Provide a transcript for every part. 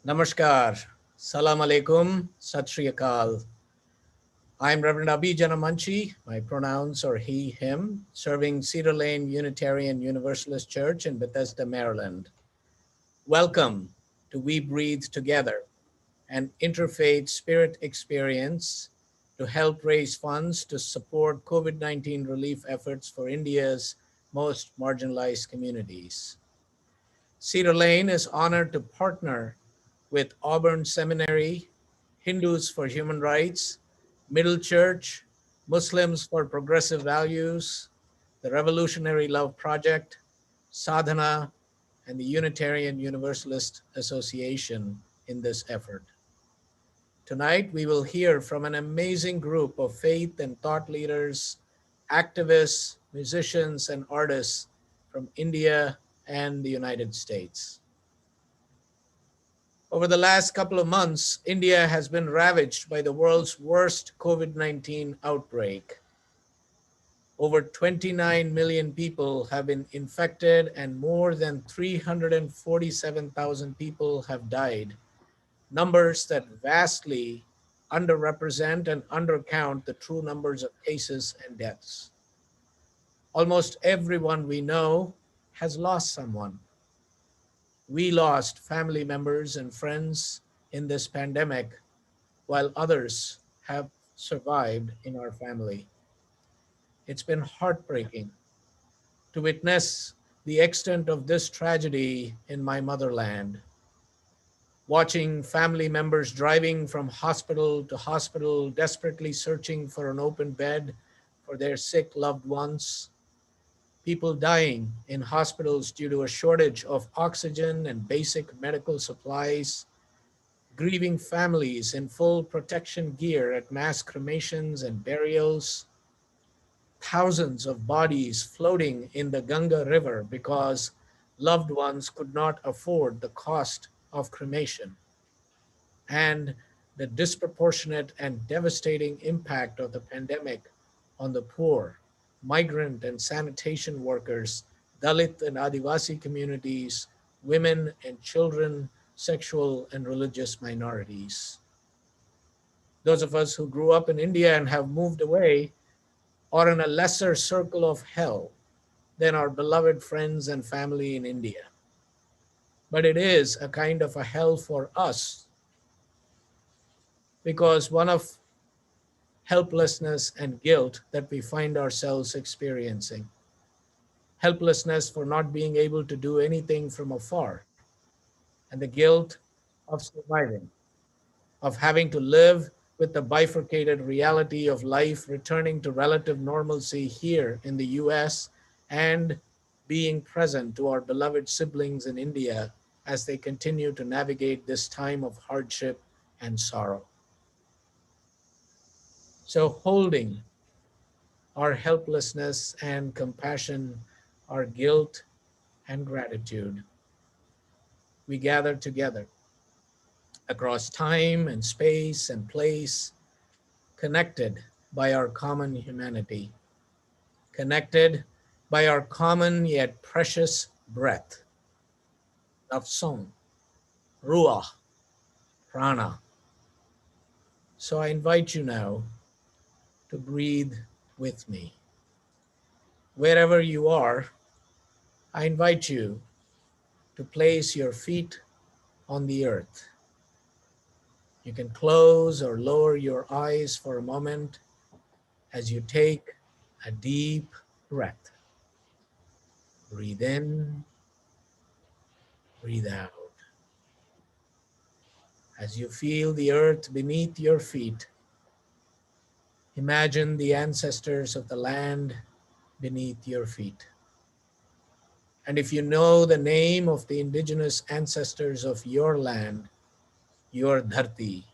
Namaskar, Salam Alaikum, Sat Shri Akal. I'm Reverend Abhi Janamanchi. My pronouns are he, him, serving Cedar Lane Unitarian Universalist Church in Bethesda, Maryland. Welcome to We Breathe Together, an interfaith spirit experience to help raise funds to support COVID-19 relief efforts for India's most marginalized communities. Cedar Lane is honored to partner with Auburn Seminary, Hindus for Human Rights, Middle Church, Muslims for Progressive Values, the Revolutionary Love Project, Sadhana, and the Unitarian Universalist Association in this effort. Tonight, we will hear from an amazing group of faith and thought leaders, activists, musicians, and artists from India and the United States. Over the last couple of months, India has been ravaged by the world's worst COVID-19 outbreak. Over 29 million people have been infected and more than 347,000 people have died, numbers that vastly underrepresent and undercount the true numbers of cases and deaths. Almost everyone we know has lost someone. We lost family members and friends in this pandemic, while others have survived in our family. It's been heartbreaking to witness the extent of this tragedy in my motherland. Watching family members driving from hospital to hospital, desperately searching for an open bed for their sick loved ones. People dying in hospitals due to a shortage of oxygen and basic medical supplies. Grieving families in full protection gear at mass cremations and burials. Thousands of bodies floating in the Ganga River because loved ones could not afford the cost of cremation. And the disproportionate and devastating impact of the pandemic on the poor, migrant and sanitation workers, Dalit and Adivasi communities, women and children, sexual and religious minorities. Those of us who grew up in India and have moved away are in a lesser circle of hell than our beloved friends and family in India. But it is a kind of a hell for us because one of helplessness and guilt that we find ourselves experiencing. Helplessness for not being able to do anything from afar, and the guilt of surviving, of having to live with the bifurcated reality of life returning to relative normalcy here in the US and being present to our beloved siblings in India as they continue to navigate this time of hardship and sorrow. So, holding our helplessness and compassion, our guilt and gratitude, we gather together across time and space and place, connected by our common humanity, connected by our common yet precious breath of song, ruach, prana. So I invite you now to breathe with me. Wherever you are, I invite you to place your feet on the earth. You can close or lower your eyes for a moment as you take a deep breath. Breathe in, breathe out. As you feel the earth beneath your feet, imagine the ancestors of the land beneath your feet. And if you know the name of the indigenous ancestors of your land, your dharti,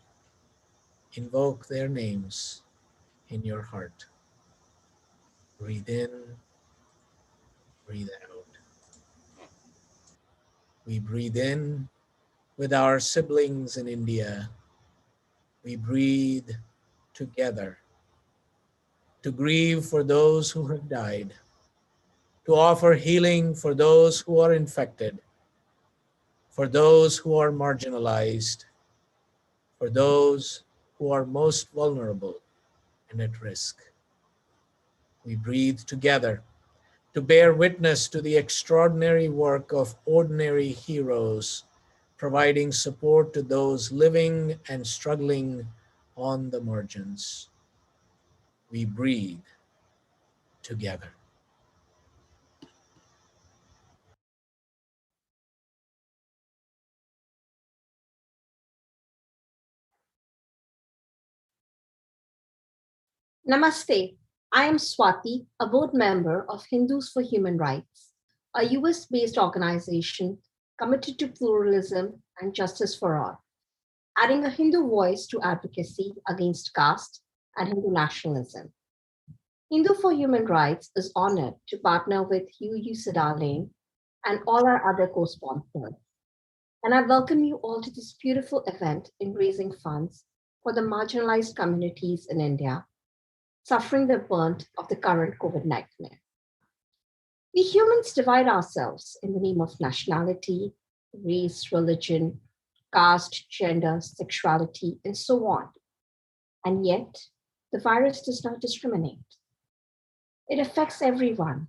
invoke their names in your heart. Breathe in, breathe out. We breathe in with our siblings in India. We breathe together to grieve for those who have died, to offer healing for those who are infected, for those who are marginalized, for those who are most vulnerable and at risk. We breathe together to bear witness to the extraordinary work of ordinary heroes, providing support to those living and struggling on the margins. We breathe together. Namaste. I am Swati, a board member of Hindus for Human Rights, a US based organization committed to pluralism and justice for all, adding a Hindu voice to advocacy against caste and Hindu nationalism. Hindu for Human Rights is honored to partner with UU Lane and all our other co sponsors. And I welcome you all to this beautiful event in raising funds for the marginalized communities in India suffering the brunt of the current COVID nightmare. We humans divide ourselves in the name of nationality, race, religion, caste, gender, sexuality, and so on. And yet, the virus does not discriminate. It affects everyone.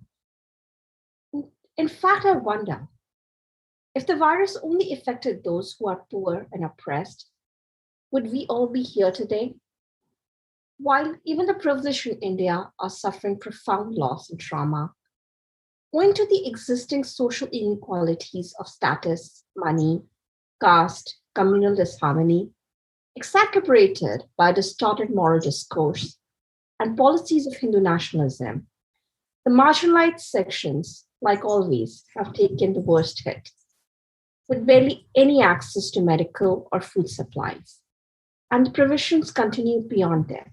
In fact, I wonder if the virus only affected those who are poor and oppressed, would we all be here today? While even the privileged in India are suffering profound loss and trauma, owing to the existing social inequalities of status, money, caste, communal disharmony, exacerbated by distorted moral discourse and policies of Hindu nationalism, the marginalized sections, like always, have taken the worst hit, with barely any access to medical or food supplies, and the provisions continue beyond death,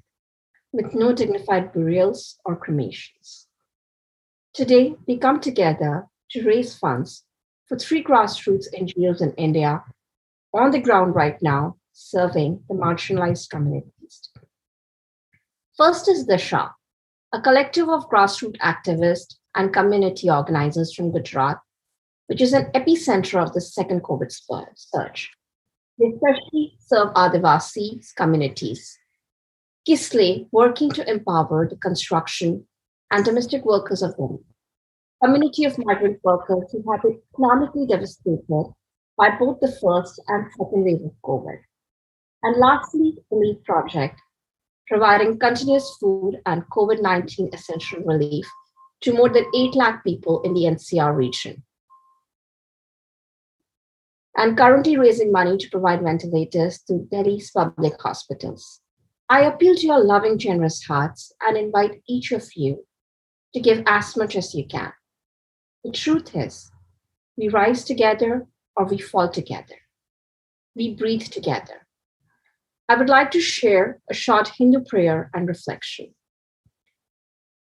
with no dignified burials or cremations. Today, we come together to raise funds for 3 grassroots NGOs in India on the ground right now, serving the marginalized communities. First is Disha, a collective of grassroots activists and community organizers from Gujarat, which is an epicenter of the second COVID surge. They especially serve Advocacy communities. Kisle, working to empower the construction and domestic workers of women, community of migrant workers who have been economically devastated by both the first and second wave of COVID. And lastly, the LEAF project, providing continuous food and COVID-19 essential relief to more than 8 lakh people in the NCR region. And currently raising money to provide ventilators to Delhi's public hospitals. I appeal to your loving, generous hearts and invite each of you to give as much as you can. The truth is, we rise together or we fall together. We breathe together. I would like to share a short Hindu prayer and reflection.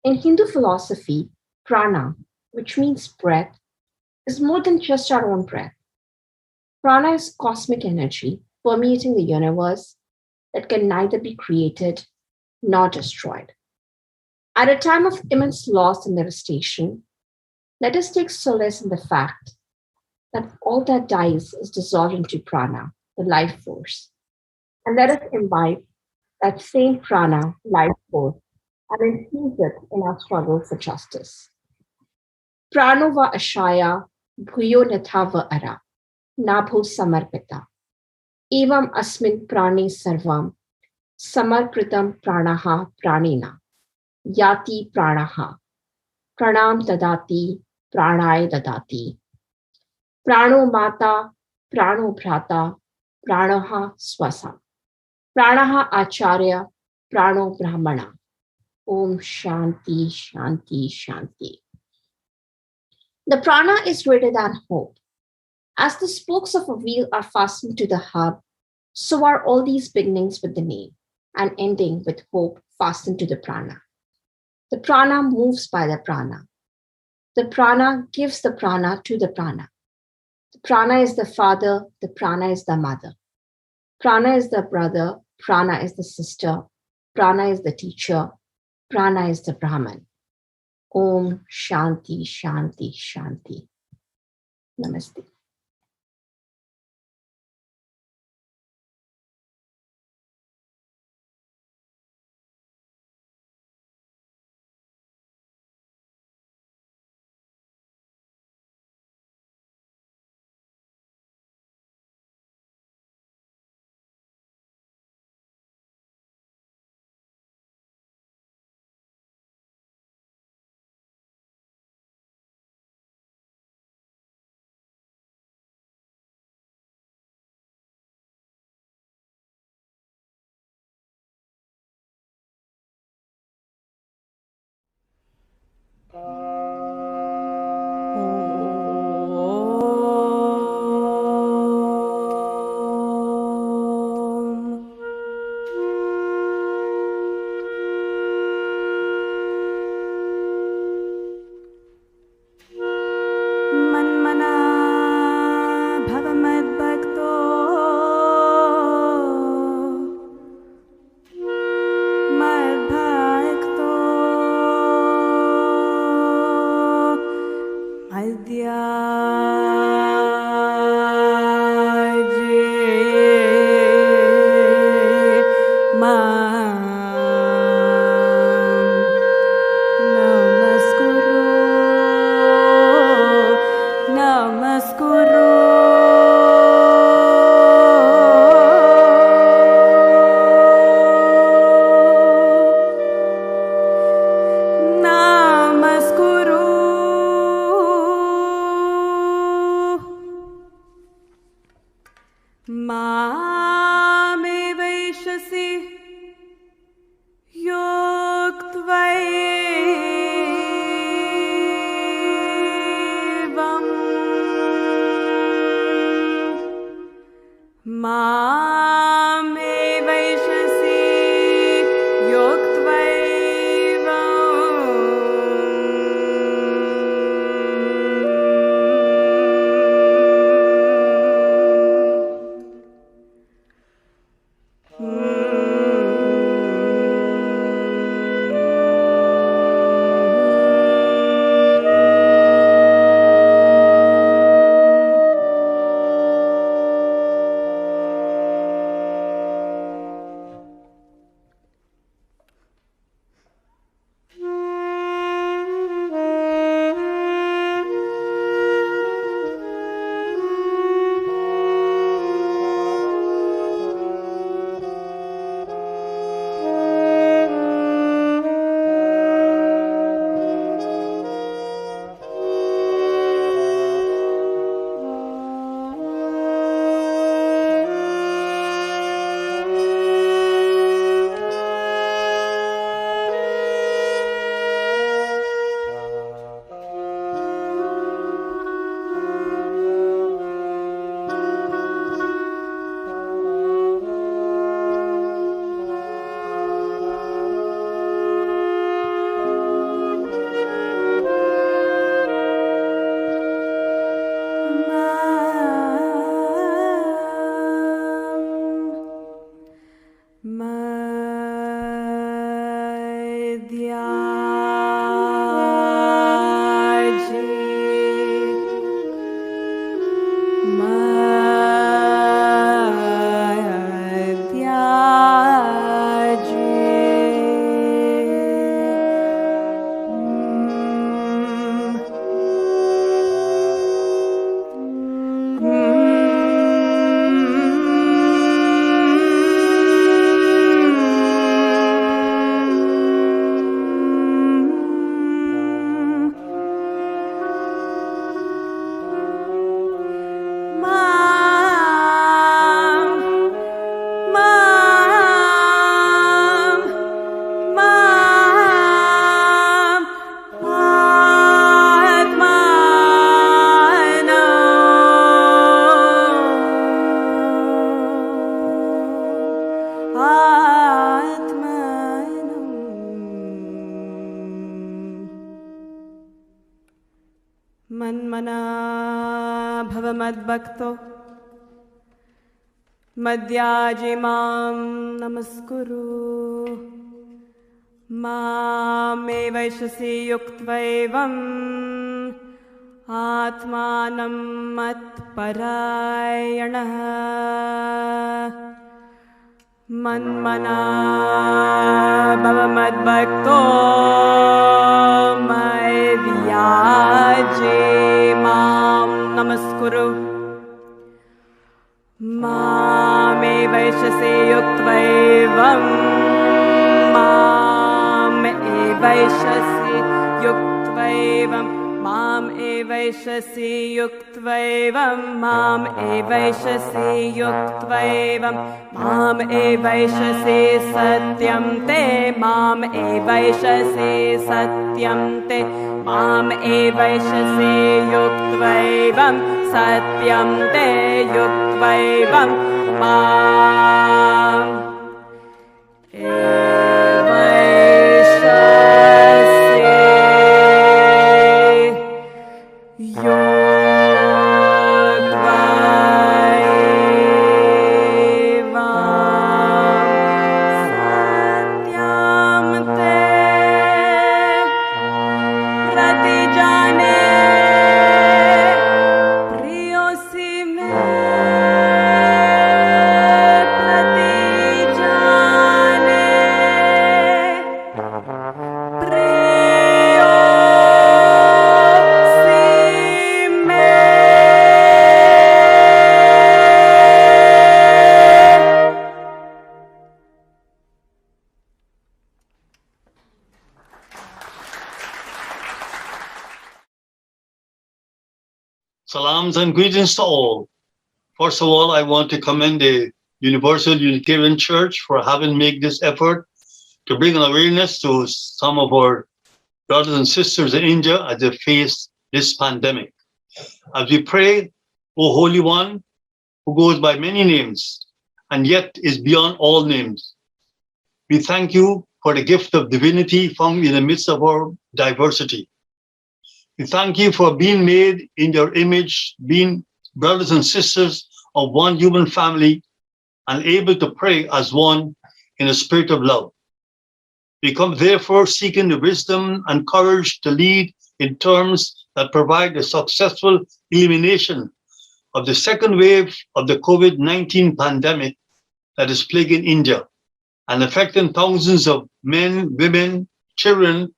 In Hindu philosophy, prana, which means breath, is more than just our own breath. Prana is cosmic energy permeating the universe that can neither be created nor destroyed. At a time of immense loss and devastation, let us take solace in the fact that all that dies is dissolved into prana, the life force. And let us imbibe that same prana, life force, and infuse it in our struggle for justice. Pranova ashaya bhuyo nathava ara, nabho samarpita. Evam asmin prani sarvam, samarpritam pranaha pranina, yati pranaha, pranam dadati, pranay dadati. Prano mata, prano bhrata, pranaha swasa. Pranaha acharya, prano brahmana. Om Shanti, Shanti, Shanti. The prana is greater than hope. As the spokes of a wheel are fastened to the hub, so are all these beginnings with the name and ending with hope fastened to the prana. The prana moves by the prana. The prana gives the prana to the prana. The prana is the father, the prana is the mother. Prana is the brother, prana is the sister, prana is the teacher, prana is the Brahman. Om Shanti, Shanti, Shanti. Namaste. मन्मना भव मद्भक्तो मद्याजिमां नमस्कुरु मामे वैशसि युक्त्वैवम् आत्मानं मत्परायणः मन्मना भव मद्भक्तो मद्याजे मां नमस्कुरु मामे वैशसे युक्त्वैवम् मामे वैशसि युक्त्वैवम् माम एवैशसि युक्त्वैवम् माम एवैशसि युक्त्वैवम् माम एवैशसि सत्यं ते माम एवैशसि सत्यं ते माम एवैशसि युक्त्वैवम् सत्यं ते युक्त्वैवम् माम Salams and greetings to all. First of all, I want to commend the Universal Unitarian Church for having made this effort to bring an awareness to some of our brothers and sisters in India as they face this pandemic. As we pray, O Holy One, who goes by many names and yet is beyond all names, we thank you for the gift of divinity found in the midst of our diversity. We thank you for being made in your image, being brothers and sisters of one human family and able to pray as one in a spirit of love. We come therefore seeking the wisdom and courage to lead in terms that provide a successful elimination of the second wave of the COVID-19 pandemic that is plaguing India and affecting thousands of men, women, children,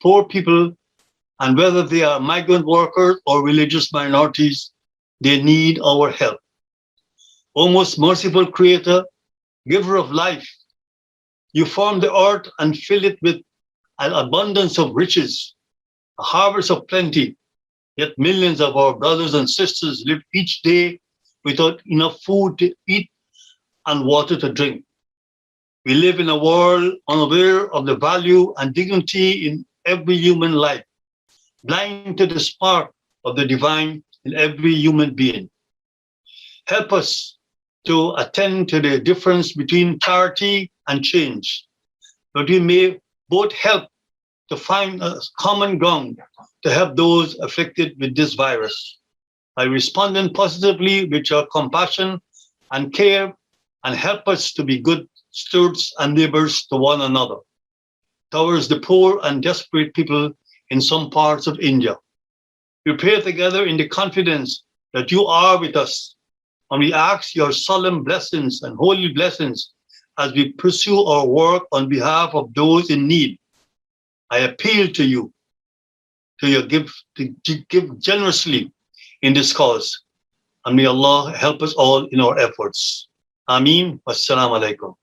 poor people, and whether they are migrant workers or religious minorities, they need our help. O most merciful Creator, giver of life, you formed the earth and fill it with an abundance of riches, a harvest of plenty, yet millions of our brothers and sisters live each day without enough food to eat and water to drink. We live in a world unaware of the value and dignity in every human life, blind to the spark of the divine in every human being. Help us to attend to the difference between charity and change, that we may both help to find a common ground to help those afflicted with this virus by responding positively with your compassion and care, and help us to be good stewards and neighbors to one another, towards the poor and desperate people in some parts of India. We pray together in the confidence that you are with us, and we ask your solemn blessings and holy blessings as we pursue our work on behalf of those in need. I appeal to you to give generously in this cause, and may Allah help us all in our efforts. Ameen. Wassalamu alaikum.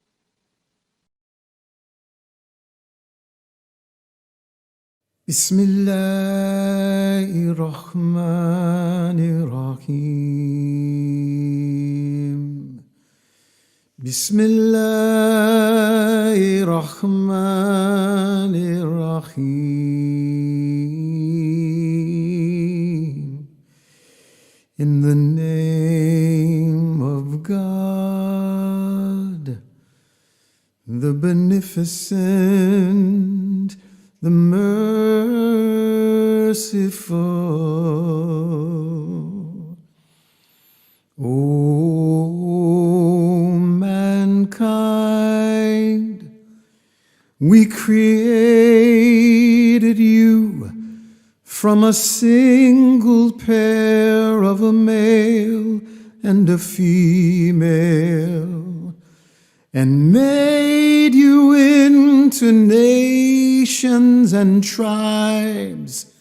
بسم الله الرحمن الرحيم بسم الله الرحمن الرحيم In the name of God, the Beneficent, the Merciful. We created you from a single pair of a male and a female, and made you into nations and tribes,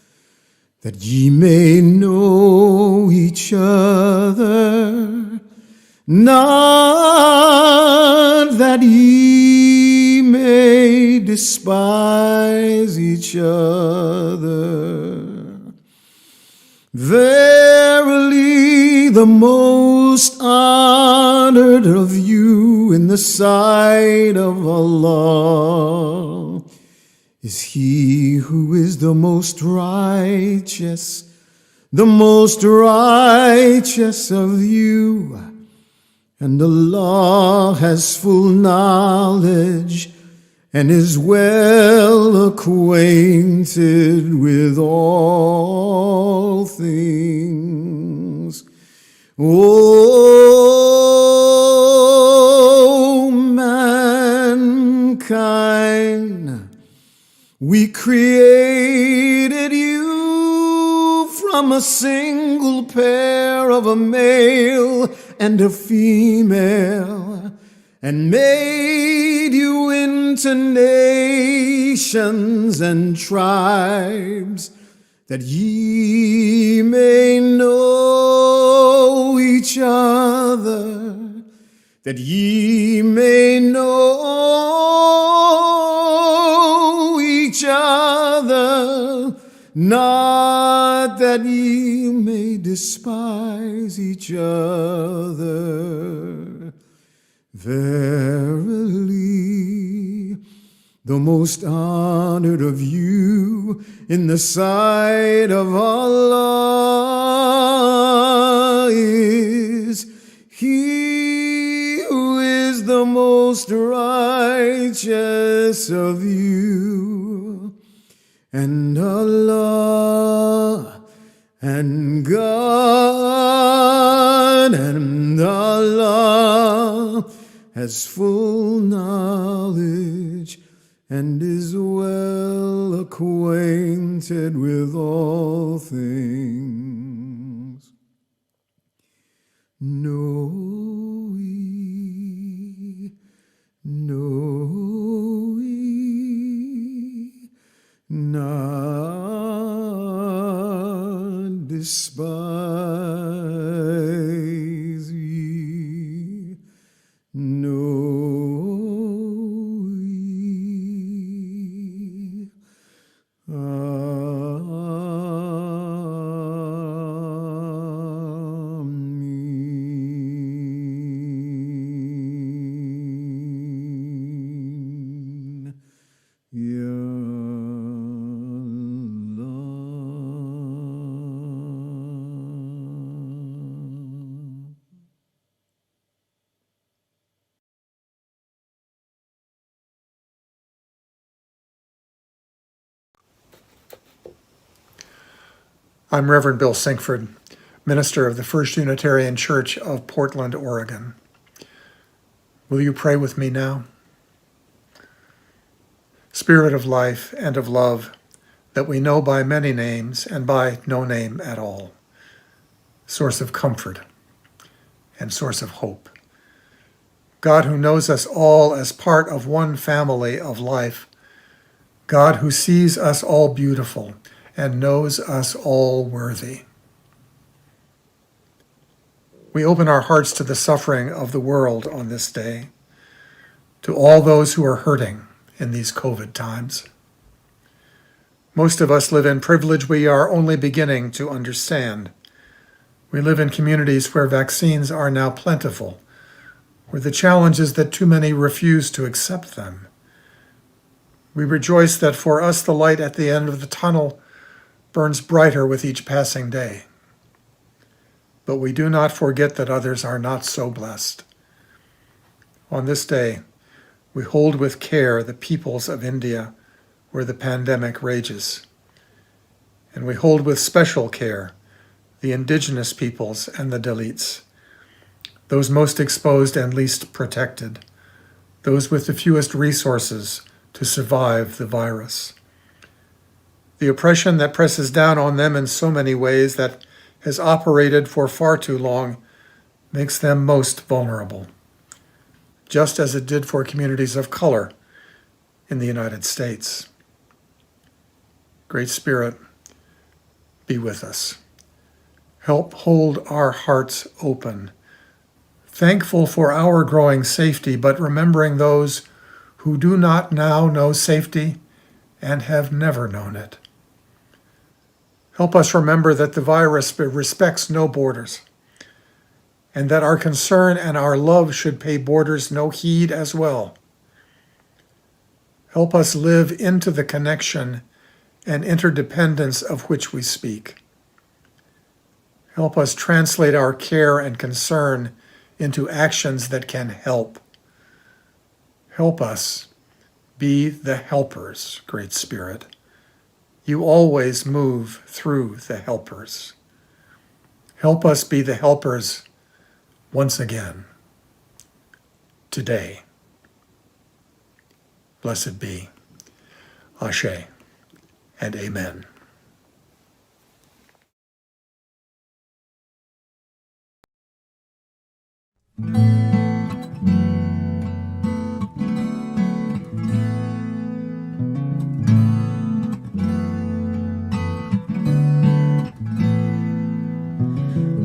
that ye may know each other, not that ye may despise each other. Verily, the most honored of you in the sight of Allah is he who is the most righteous of you. And Allah has full knowledge and is well acquainted with all things. O mankind, we created you from a single pair of a male and a female, and made you into nations and tribes, that ye may know each other, that ye may know each other, not that ye may despise each other. Verily, the most honored of you in the sight of Allah is he who is the most righteous of you. And Allah and God and Allah has full knowledge and is well acquainted with all things. Know ye, not despise ye, know ye. Ameen. Ya Allah. I'm Reverend Bill Sinkford, minister of the First Unitarian Church of Portland, Oregon. Will you pray with me now? Spirit of life and of love, that we know by many names and by no name at all, source of comfort and source of hope. God who knows us all as part of one family of life, God who sees us all beautiful and knows us all worthy. We open our hearts to the suffering of the world on this day, to all those who are hurting in these COVID times. Most of us live in privilege we are only beginning to understand. We live in communities where vaccines are now plentiful, where the challenge is that too many refuse to accept them. We rejoice that for us the light at the end of the tunnel burns brighter with each passing day. But we do not forget that others are not so blessed. On this day, we hold with care the peoples of India where the pandemic rages. And we hold with special care the indigenous peoples and the Dalits, those most exposed and least protected, those with the fewest resources to to survive the virus. The oppression that presses down on them in so many ways that has operated for far too long makes them most vulnerable, just as it did for communities of color in the United States. Great Spirit, be with us. Help hold our hearts open, thankful for our growing safety, but remembering those who do not now know safety and have never known it. Help us remember that the virus respects no borders, and that our concern and our love should pay borders no heed as well. Help us live into the connection and interdependence of which we speak. Help us translate our care and concern into actions that can help. Help us be the helpers, Great Spirit. You always move through the helpers. Help us be the helpers once again, today. Blessed be. Ashe and amen.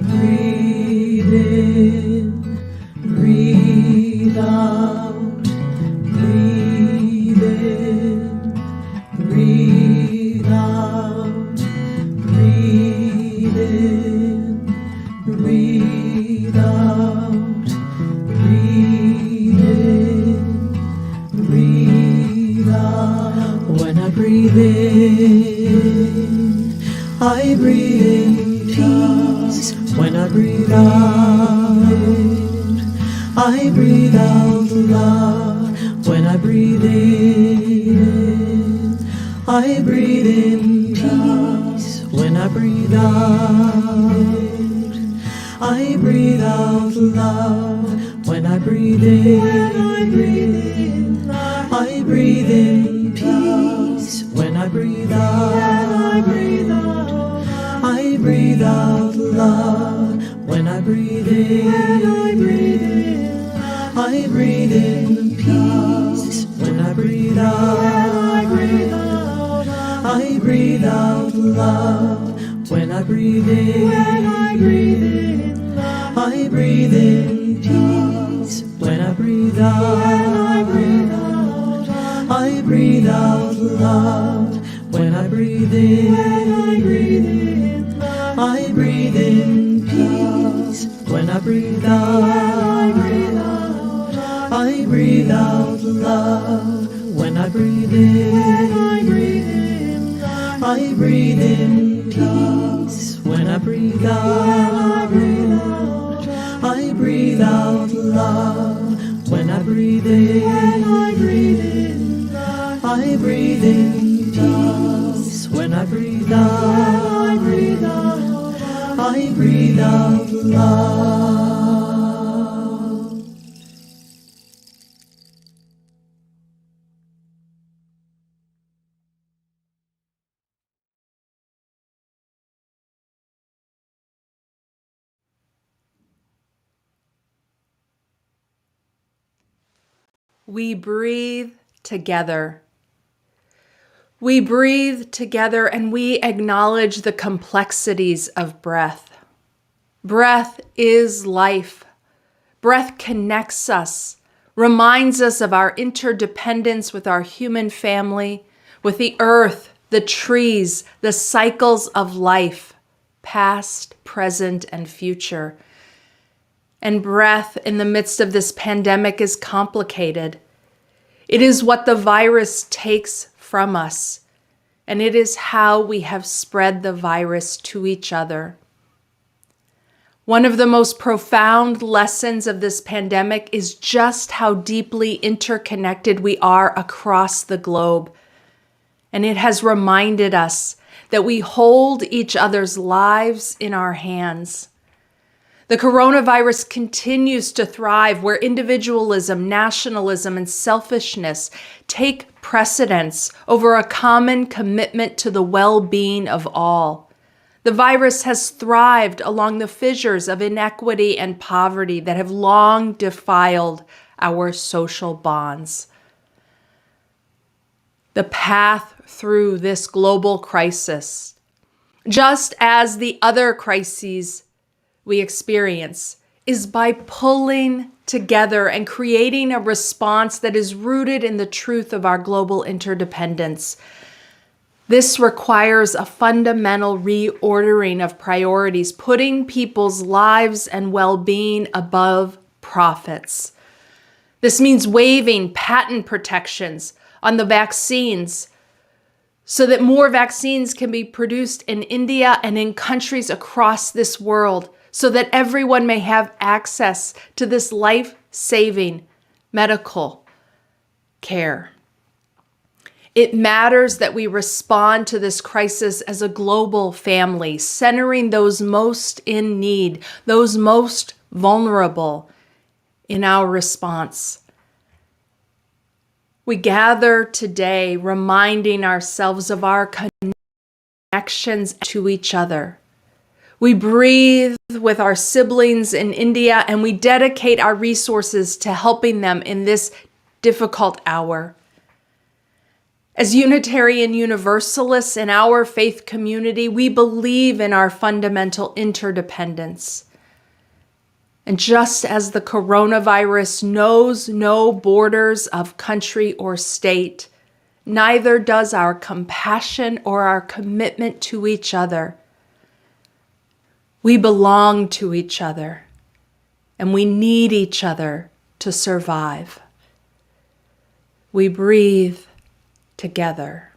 Breathe in, breathe out, breathe in, breathe out, breathe in, breathe out, breathe in, breathe out. When I breathe in, I breathe in peace. When I breathe out, I breathe out love. When I breathe in, I breathe in peace. When I breathe out, I breathe out love. When I breathe in, I breathe in peace. When I breathe out, I breathe out love. When I breathe in, I breathe in peace. When I breathe out, I breathe out love. When I breathe in, I breathe in peace. When I breathe out, I breathe out love. When I breathe in, I breathe in peace. When I breathe out, I breathe out love. When I breathe in, I breathe in peace. When I breathe out, I breathe out love. When I breathe in, I breathe in peace. When I breathe out, I breathe out love. We breathe together. We breathe together and we acknowledge the complexities of breath. Breath is life. Breath connects us, reminds us of our interdependence with our human family, with the earth, the trees, the cycles of life, past, present, and future. And breath in the midst of this pandemic is complicated. It is what the virus takes from us, and it is how we have spread the virus to each other. One of the most profound lessons of this pandemic is just how deeply interconnected we are across the globe. And it has reminded us that we hold each other's lives in our hands. The coronavirus continues to thrive where individualism, nationalism, and selfishness take precedence over a common commitment to the well-being of all. The virus has thrived along the fissures of inequity and poverty that have long defiled our social bonds. The path through this global crisis, just as the other crises we experience, is by pulling together and creating a response that is rooted in the truth of our global interdependence. This requires a fundamental reordering of priorities, putting people's lives and well-being above profits. This means waiving patent protections on the vaccines so that more vaccines can be produced in India and in countries across this world, so that everyone may have access to this life-saving medical care. It matters that we respond to this crisis as a global family, centering those most in need, those most vulnerable in our response. We gather today reminding ourselves of our connections to each other. We breathe with our siblings in India, and we dedicate our resources to helping them in this difficult hour. As Unitarian Universalists in our faith community, we believe in our fundamental interdependence. And just as the coronavirus knows no borders of country or state, neither does our compassion or our commitment to each other. We belong to each other, and we need each other to survive. We breathe together.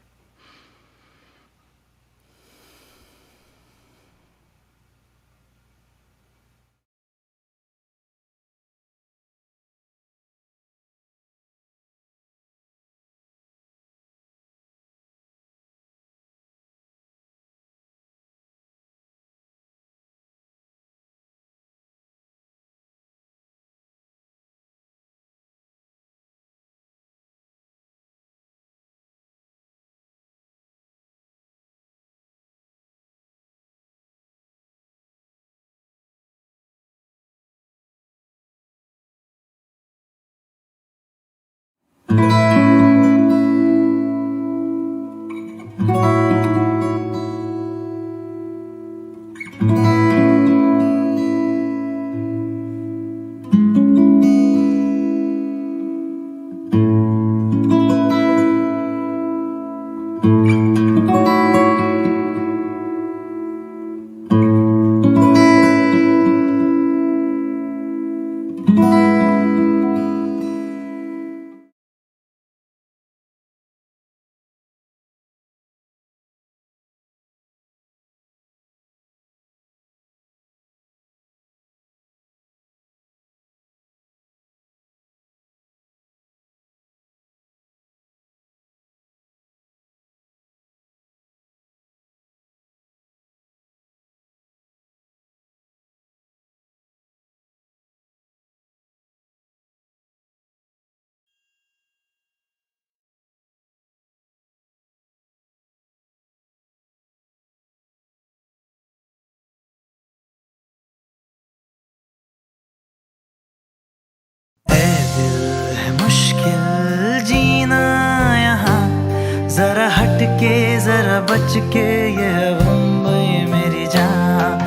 जरा हट के जरा बच के ये बम्बई मेरी जान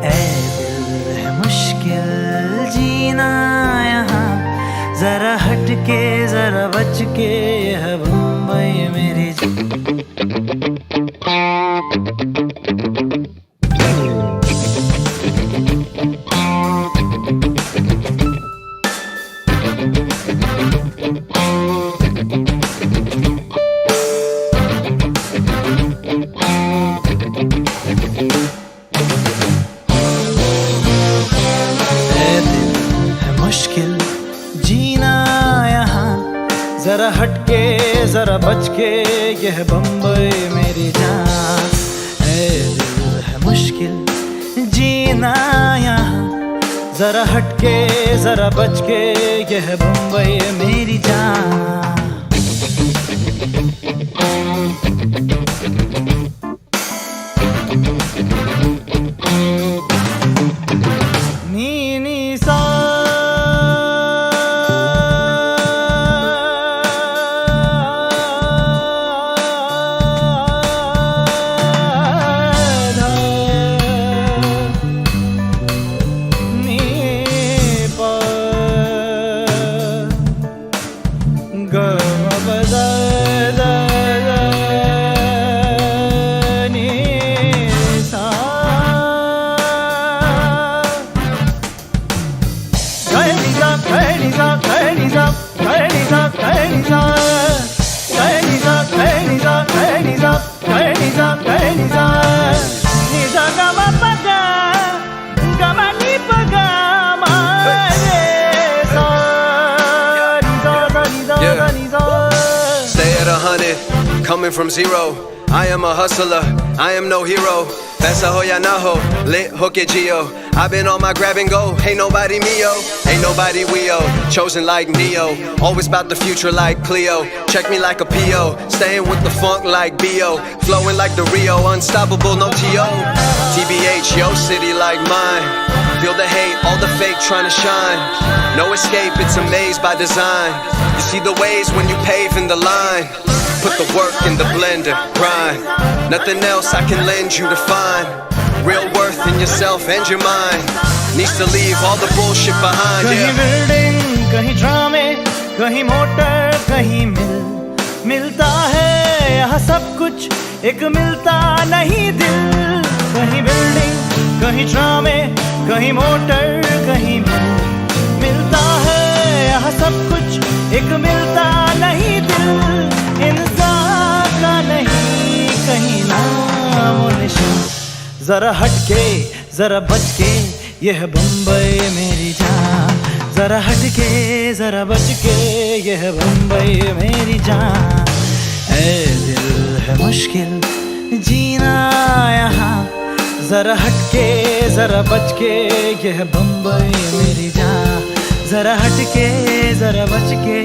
ऐ दिल है मुश्किल जीना यहाँ जरा हट के जरा बच के ये बम्बई मेरी जरा हटके जरा बच के यह बम्बई मेरी जान ऐ दिल है मुश्किल जीना यहाँ जरा हटके जरा बचके ये है मुंबई मेरी जान नी नी सा Coming from zero, I am a hustler, I am no hero. Besa ho ya na ho, lit hook it geo. I've been on my grab and go, ain't nobody meo, ain't nobody weo. Chosen like Neo, always about the future like Cleo. Check me like a P.O., staying with the funk like B.O. Flowing like the Rio, unstoppable, no T.O. TBH, yo city like mine. Feel the hate, all the fake trying to shine. No escape, it's a maze by design. You see the ways when you pave in the line. Put the work in the blender, grind. Nothing else I can lend you to find. Real worth in yourself and your mind. Needs to leave all the bullshit behind. कहीं building, कहीं ड्रामे, कहीं motor, कहीं मिलता है यहाँ सब कुछ, एक मिलता नहीं दिल. कहीं बिल्डिंग, कहीं ड्रामे, कहीं मोटर, कहीं मिलता है यहाँ सब कुछ, एक मिलता नहीं दिल. इंसान का नहीं कहीं नाम निशान. जरा हटके जरा बचके यह है बम्बई मेरी जान. जरा हटके जरा बचके यह है बम्बई मेरी जान. ऐ दिल है मुश्किल जीना यहाँ. जरा हटके जरा बचके यह है बम्बई मेरी जान. जरा हटके जरा बचके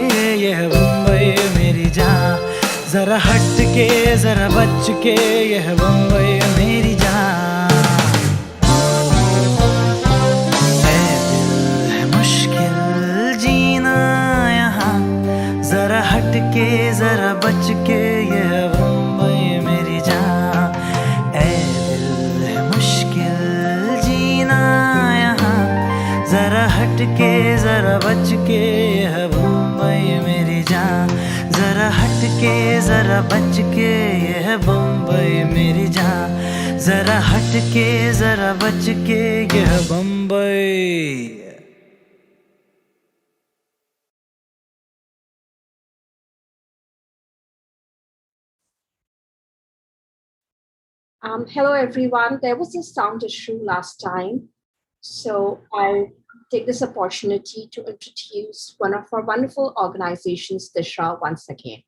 यह है बम्बई मेरी जान. जरा हटके जरा बचके यह है बम्बई मेरी जान. ऐ दिल है मुश्किल जीना यहाँ. जरा हटके जरा बचके यह है बम्बई मेरी जान. ऐ दिल है मुश्किल जीना यहाँ. जरा हटके जरा बचके यह है बम्बई मेरी जान. जरा हटके जरा बचके यह है बम्बई मेरी जान. जरा हटके जरा बचके यह है Bombay. Hello everyone. There was a sound issue last time, so I'll take this opportunity to introduce one of our wonderful organizations, Disha, once again.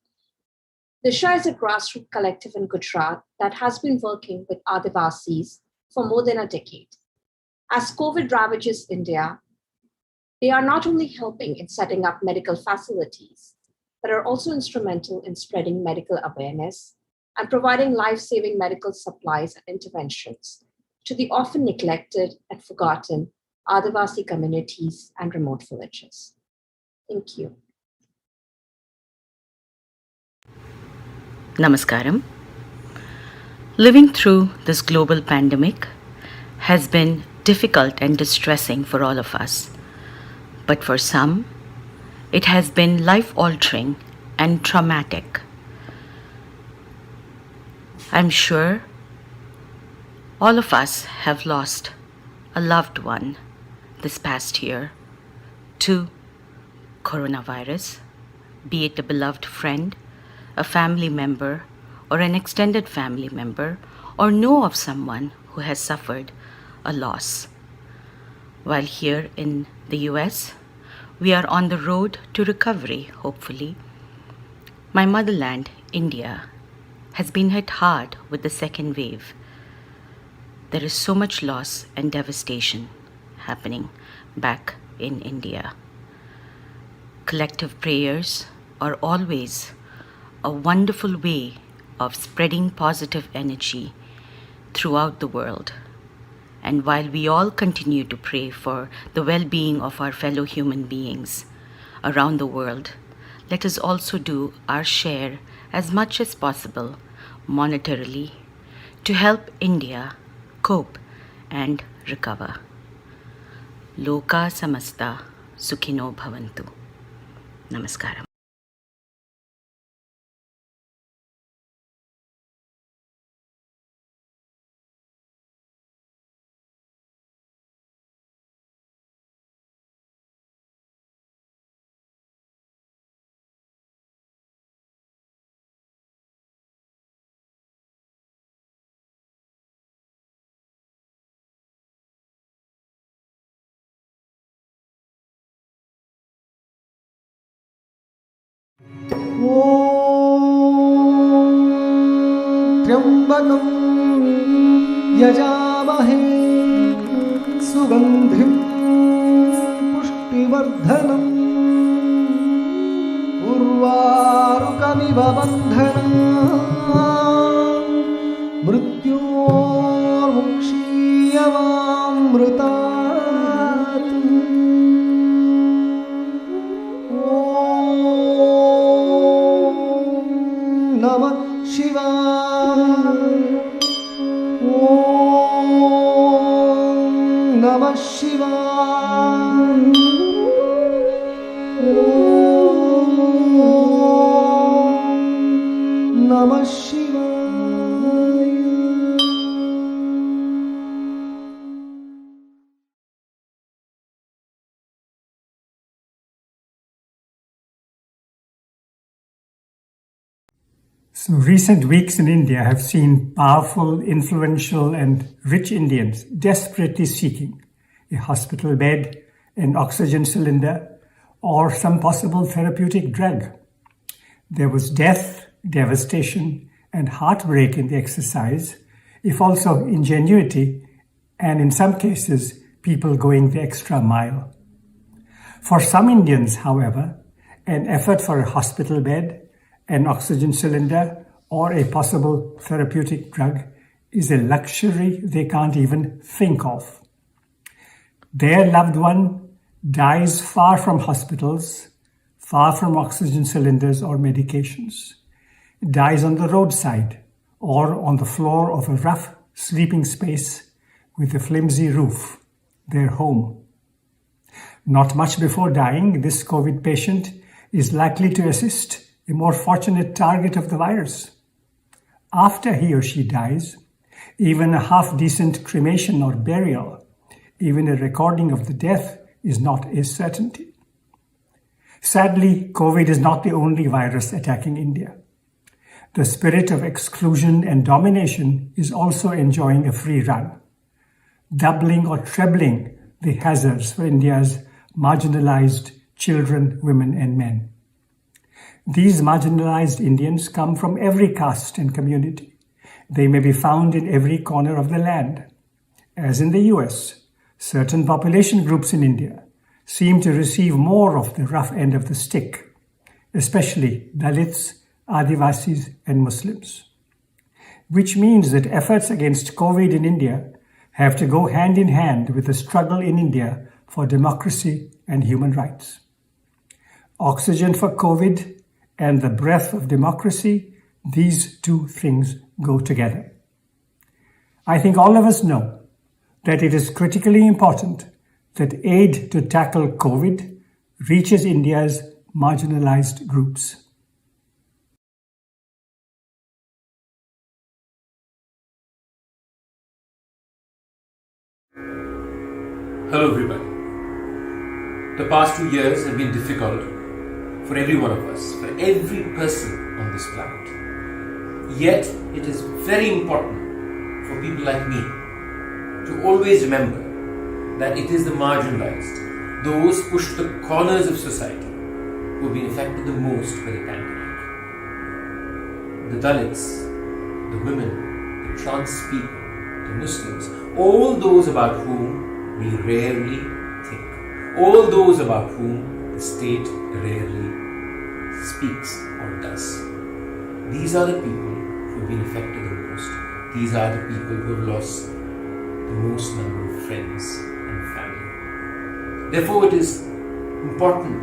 Disha is a grassroots collective in Gujarat that has been working with Adivasis for more than a decade. As COVID ravages India, they are not only helping in setting up medical facilities, but are also instrumental in spreading medical awareness and providing life-saving medical supplies and interventions to the often neglected and forgotten Adivasi communities and remote villages. Thank you. Namaskaram. Living through this global pandemic has been difficult and distressing for all of us. But for some, it has been life-altering and traumatic. I'm sure all of us have lost a loved one this past year to coronavirus, be it a beloved friend, a family member, or an extended family member, or know of someone who has suffered a loss. While here in the US, we are on the road to recovery, hopefully. My motherland, India, has been hit hard with the second wave. There is so much loss and devastation happening back in India. Collective prayers are always a wonderful way of spreading positive energy throughout the world. And while we all continue to pray for the well-being of our fellow human beings around the world, let us also do our share as much as possible monetarily to help India cope and recover. Loka samasta sukhino bhavantu. Namaskaram. त्र्यम्बकं यजामहे सुगन्धिं पुष्टिवर्धनम् उर्वारुकमिव बन्धनान् मृत्योर्मुक्षीयमामृतात्। नमः शिवाय। ॐ नमः शिवाय। ॐ नमः शिवाय। So recent weeks in India have seen powerful, influential and rich Indians desperately seeking a hospital bed, an oxygen cylinder or some possible therapeutic drug. There was death, devastation and heartbreak in the exercise, if also ingenuity and in some cases people going the extra mile. For some Indians, however, an effort for a hospital bed, an oxygen cylinder, or a possible therapeutic drug is a luxury they can't even think of. Their loved one dies far from hospitals, far from oxygen cylinders or medications, dies on the roadside or on the floor of a rough sleeping space with a flimsy roof, their home. Not much before dying, this COVID patient is likely to assist a more fortunate target of the virus. After he or she dies, even a half-decent cremation or burial, even a recording of the death is not a certainty. Sadly, COVID is not the only virus attacking India. The spirit of exclusion and domination is also enjoying a free run, doubling or trebling the hazards for India's marginalized children, women and men. These marginalized Indians come from every caste and community. They may be found in every corner of the land. As in the US, certain population groups in India seem to receive more of the rough end of the stick, especially Dalits, Adivasis, and Muslims. Which means that efforts against COVID in India have to go hand in hand with the struggle in India for democracy and human rights. Oxygen for COVID and the breath of democracy, these two things go together. I think all of us know that it is critically important that aid to tackle COVID reaches India's marginalized groups. Hello everybody. The past 2 years have been difficult for every one of us, for every person on this planet. Yet it is very important for people like me to always remember that it is the marginalized, those pushed to the corners of society, who have been affected the most by the pandemic. The Dalits, the women, the trans people, the Muslims, all those about whom we rarely think. all those about whom the state rarely speaks or does. These are the people who have been affected the most. These are the people who have lost the most number of friends and family. Therefore, it is important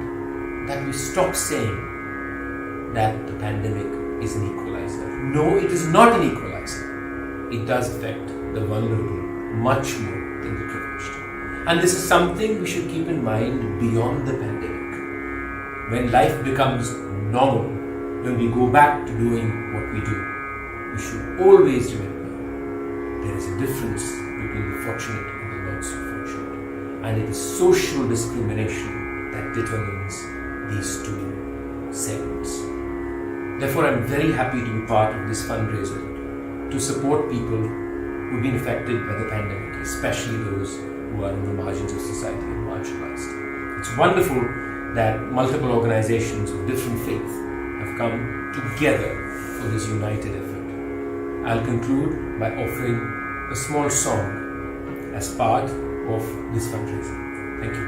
that we stop saying that the pandemic is an equalizer. No, it is not an equalizer. It does affect the vulnerable much more than the privileged. And this is something we should keep in mind beyond the pandemic. When life becomes normal, when we go back to doing what we do, we should always remember there is a difference between the fortunate and the not so fortunate. And it is social discrimination that determines these two segments. Therefore, I'm very happy to be part of this fundraiser to support people who've been affected by the pandemic, especially those who are in the margins of society and marginalized. It's wonderful that multiple organizations of different faith have come together for this united effort. I'll conclude by offering a small song as part of this fundraiser. Thank you.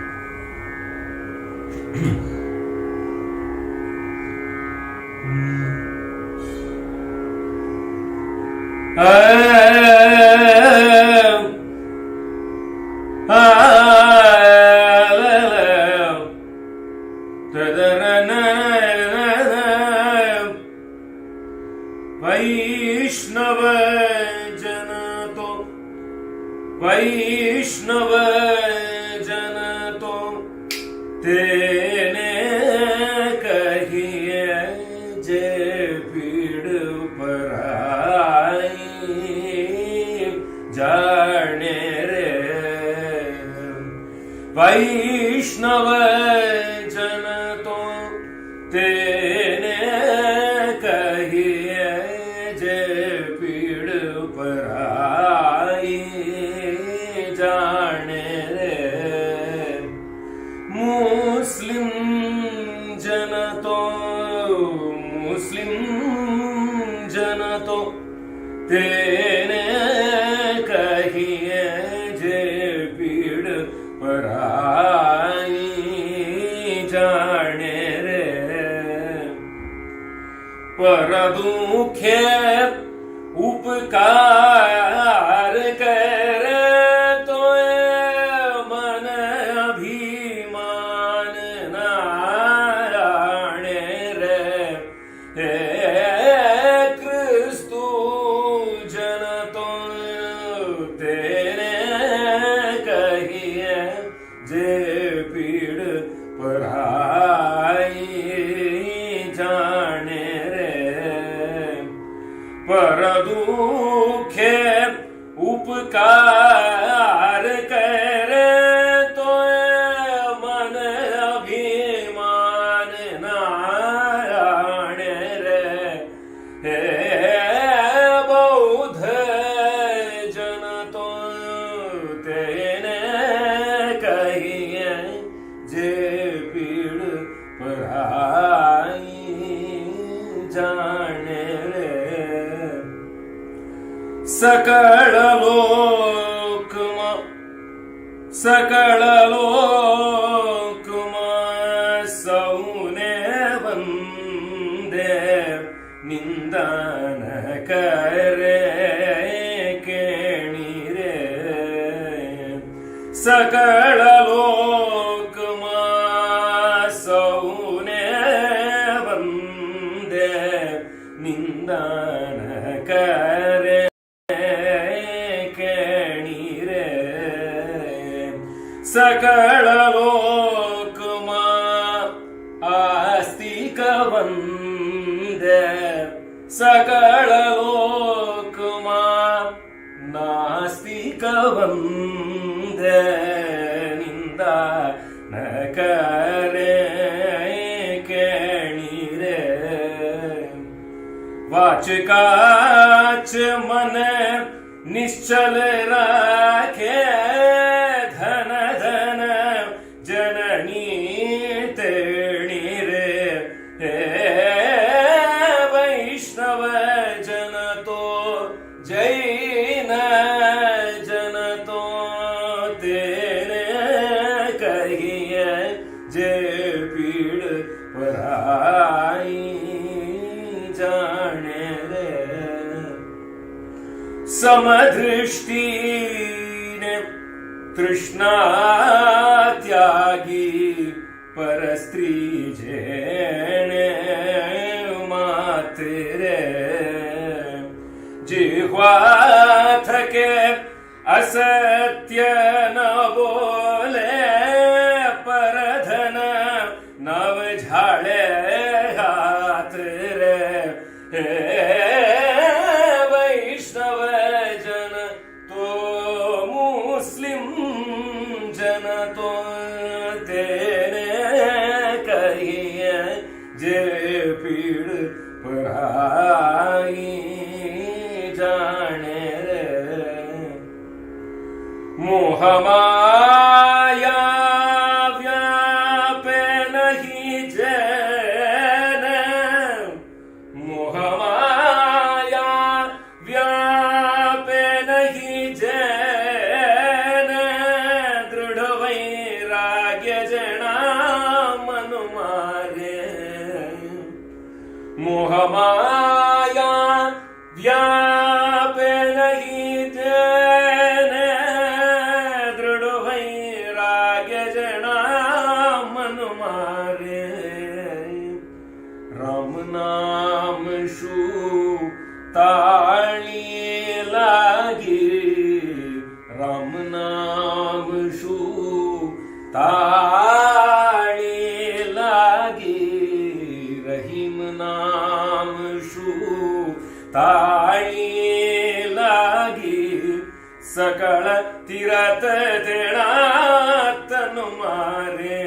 वैष्णव जन तो तेने कहिए जे पीड़ पराई जाने रे वैष्णव जन तो तेने कहिए जे पीड़ पराई जाने रे मुस्लिम जन तो तेने कहिए जे पीड़ पराई जाने रे पर दुखे उपकार करे तो मन अभिमान नारायणे रे हे क्रिस्तु जन तो तेने कहिए जे पीड़ पराई जाने रे पर दुखे उपकार करे तो मन अभिमान नारायण रे हे बौद्ध जन तो तेने कहिए जे पीड़ पराई जाने रे सकल लोकमा सौने वंदे निंदन करे केणी रे सकल लोकमा सौने वंदे निंदन करे सकल लोकमा आस्तिक वंदे सकल लोकमा नास्तिक वंदे निंदा न करे केणी रे वाचकाच मन निश्चल राखे धन धन जननी तेणी रे हे वैष्णव जन तो जैन जन तो तेने कहिए समदृष्टीने तृष्णा त्यागी परस्त्री जेणे मातरे जिह्वा थके असत्य न बोले परधन नव झाड़े हाथ रे वैष्णव जन तो मुस्लिम जन तो तेने कहिए जे पीड़ पढ़ाई जाने रे मोहमाया व्यापे नहीं जैन मोहमाया व्यापे नहीं जैन दृढ़ वैराग्य जना मन मारे मोहमाया व्यापे नहीं जैन दृढ़ वैराग्य जना मन मारे राम नाम शू ताळी लागी राम नाम शू ताळी लागी रहीम नाम शू ताळी लागी सकळ तीरथ तेणा तनु मारे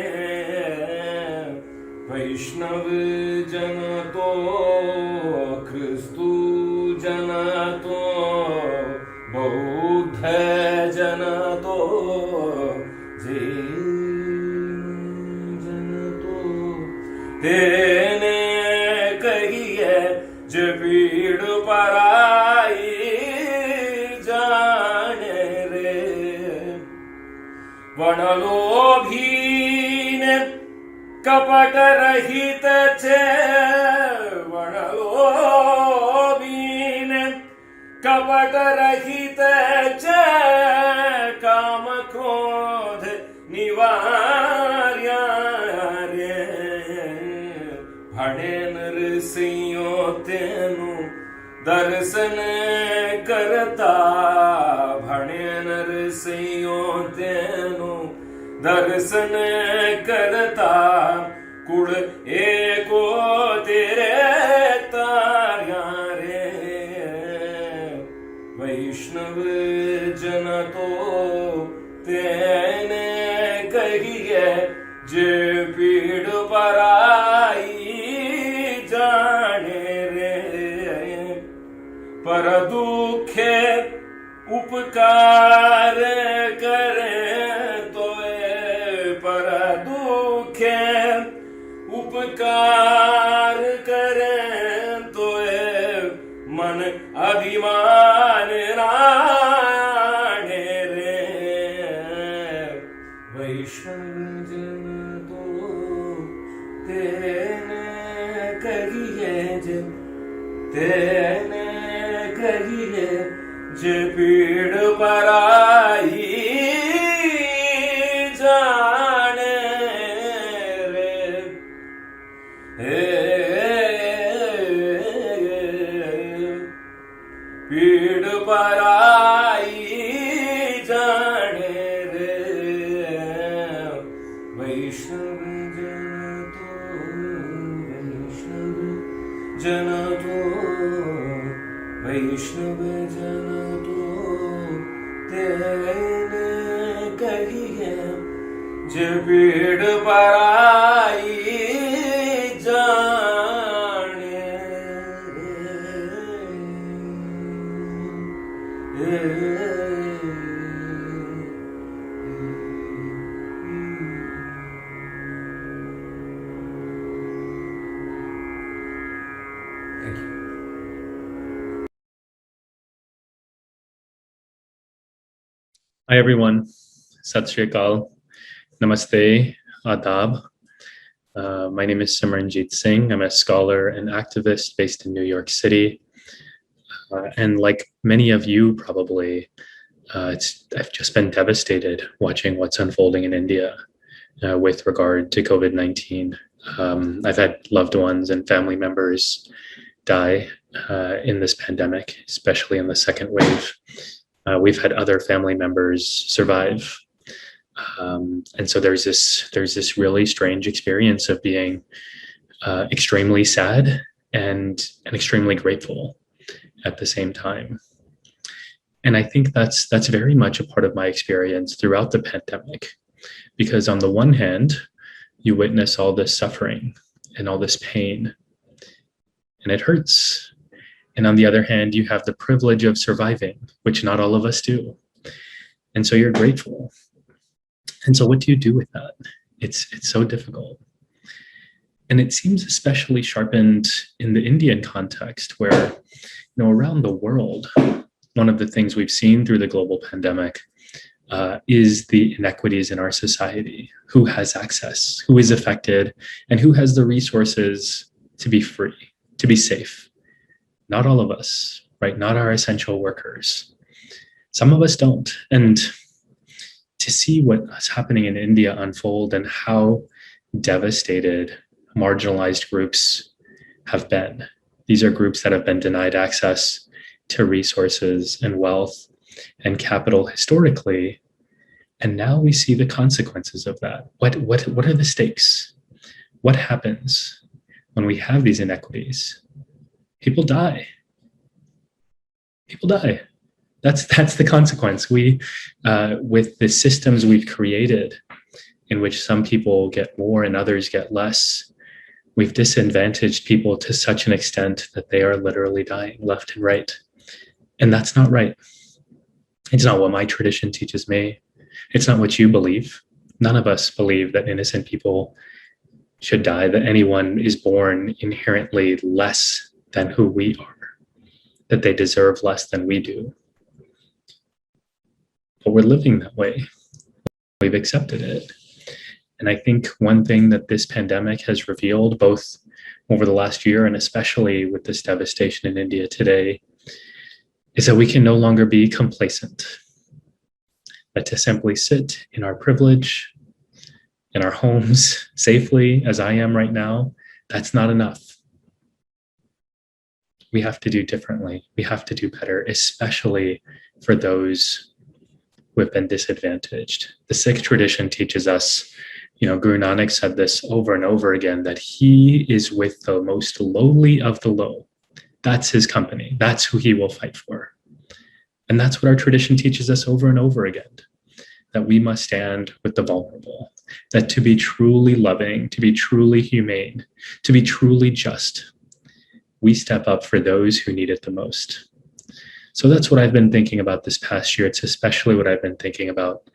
वैष्णव जन तो ख्रिस्तु जन तो बौद्ध जन तो जैन जन तो तेने कहिए जे पीड़ पराई जाने रे वनलोभीन कपट रहित छे वनलोभीन कपट रहित छे काम क्रोध निवार्या रे भाड़े नरसिंहो तेनु दर्शन करता भाड़े नरसिंहो तेनु दर्शन करता कुड़ एको तेरे तार्या रे वैष्णव जन तो तेने कहिए जे पीड़ पराई जाने रे पर दुखे उपकार करे तो पर दुखे उपकार करे तो मन अभिमान राणे रे वैष्णव जन तो तेने कहिए जे तेने कहिए जे पीड़ पराई जाने रे पीड़ पराई जाने रे वैष्णव जन तो वैष्णव जन तो तेने कहिए जे पीड़ पराई जाने Thank you. Hi everyone, Sat Shri Akal, Namaste, Adab. My name is Simranjit Singh. I'm a scholar and activist based in New York City. And like many of you probably, I've just been devastated watching what's unfolding in India with regard to COVID-19. I've had loved ones and family members die in this pandemic, especially in the second wave. We've had other family members survive. And so there's this really strange experience of being extremely sad and extremely grateful at the same time. And I think that's very much a part of my experience throughout the pandemic, because on the one hand, you witness all this suffering and all this pain, and it hurts. And on the other hand, you have the privilege of surviving, which not all of us do. And so you're grateful. And so what do you do with that? It's so difficult. And it seems especially sharpened in the Indian context where, around the world, one of the things we've seen through the global pandemic is the inequities in our society. Who has access, who is affected, and who has the resources to be free, to be safe. Not all of us, right? Not our essential workers. Some of us don't. And to see what's happening in India unfold and how devastated marginalized groups have been. These are groups that have been denied access to resources and wealth and capital historically. And now we see the consequences of that. What are the stakes? What happens when we have these inequities? People die. People die. That's the consequence. We, with the systems we've created in which some people get more and others get less, we've disadvantaged people to such an extent that they are literally dying left and right. And that's not right. It's not what my tradition teaches me. It's not what you believe. None of us believe that innocent people should die, that anyone is born inherently less than who we are, that they deserve less than we do. But we're living that way. We've accepted it. And I think one thing that this pandemic has revealed, both over the last year and especially with this devastation in India today, is that we can no longer be complacent. That to simply sit in our privilege, in our homes safely, as I am right now, that's not enough. We have to do differently. We have to do better, especially for those who have been disadvantaged. The Sikh tradition teaches us, Guru Nanak said this over and over again, that he is with the most lowly of the low. That's his company. That's who he will fight for. And that's what our tradition teaches us over and over again, that we must stand with the vulnerable, that to be truly loving, to be truly humane, to be truly just, we step up for those who need it the most. So that's what I've been thinking about this past year. It's especially what I've been thinking about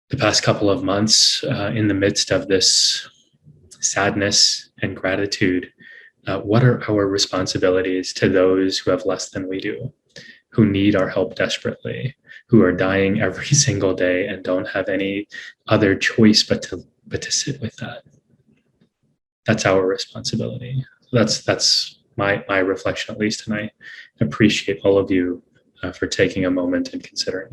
the past couple of months in the midst of this sadness and gratitude. What are our responsibilities to those who have less than we do, who need our help desperately, who are dying every single day and don't have any other choice but to sit with that? That's our responsibility. That's my reflection, at least, and I appreciate all of you for taking a moment and considering.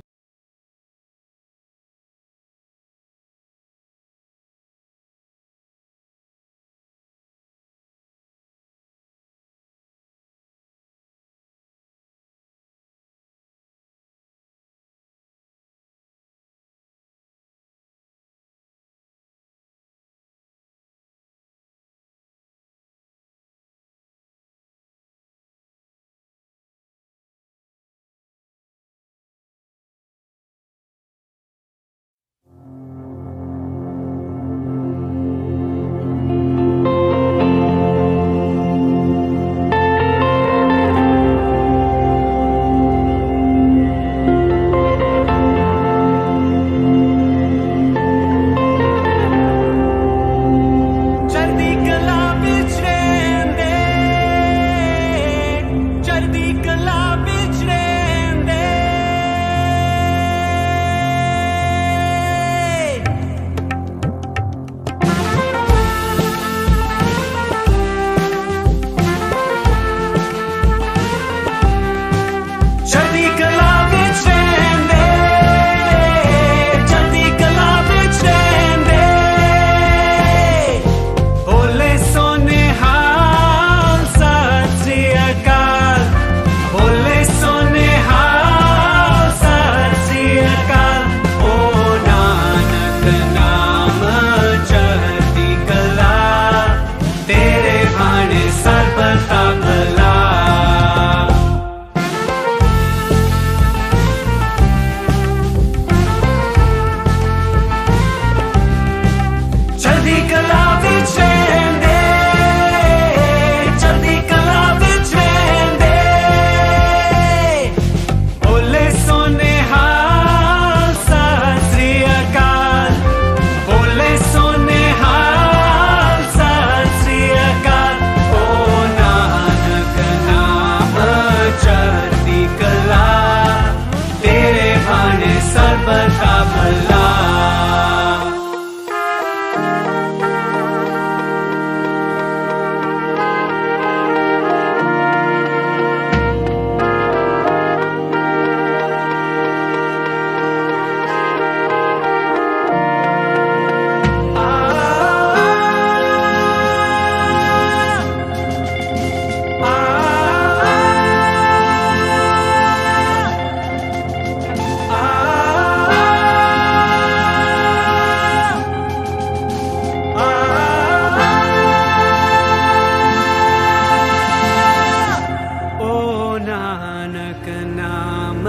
नाम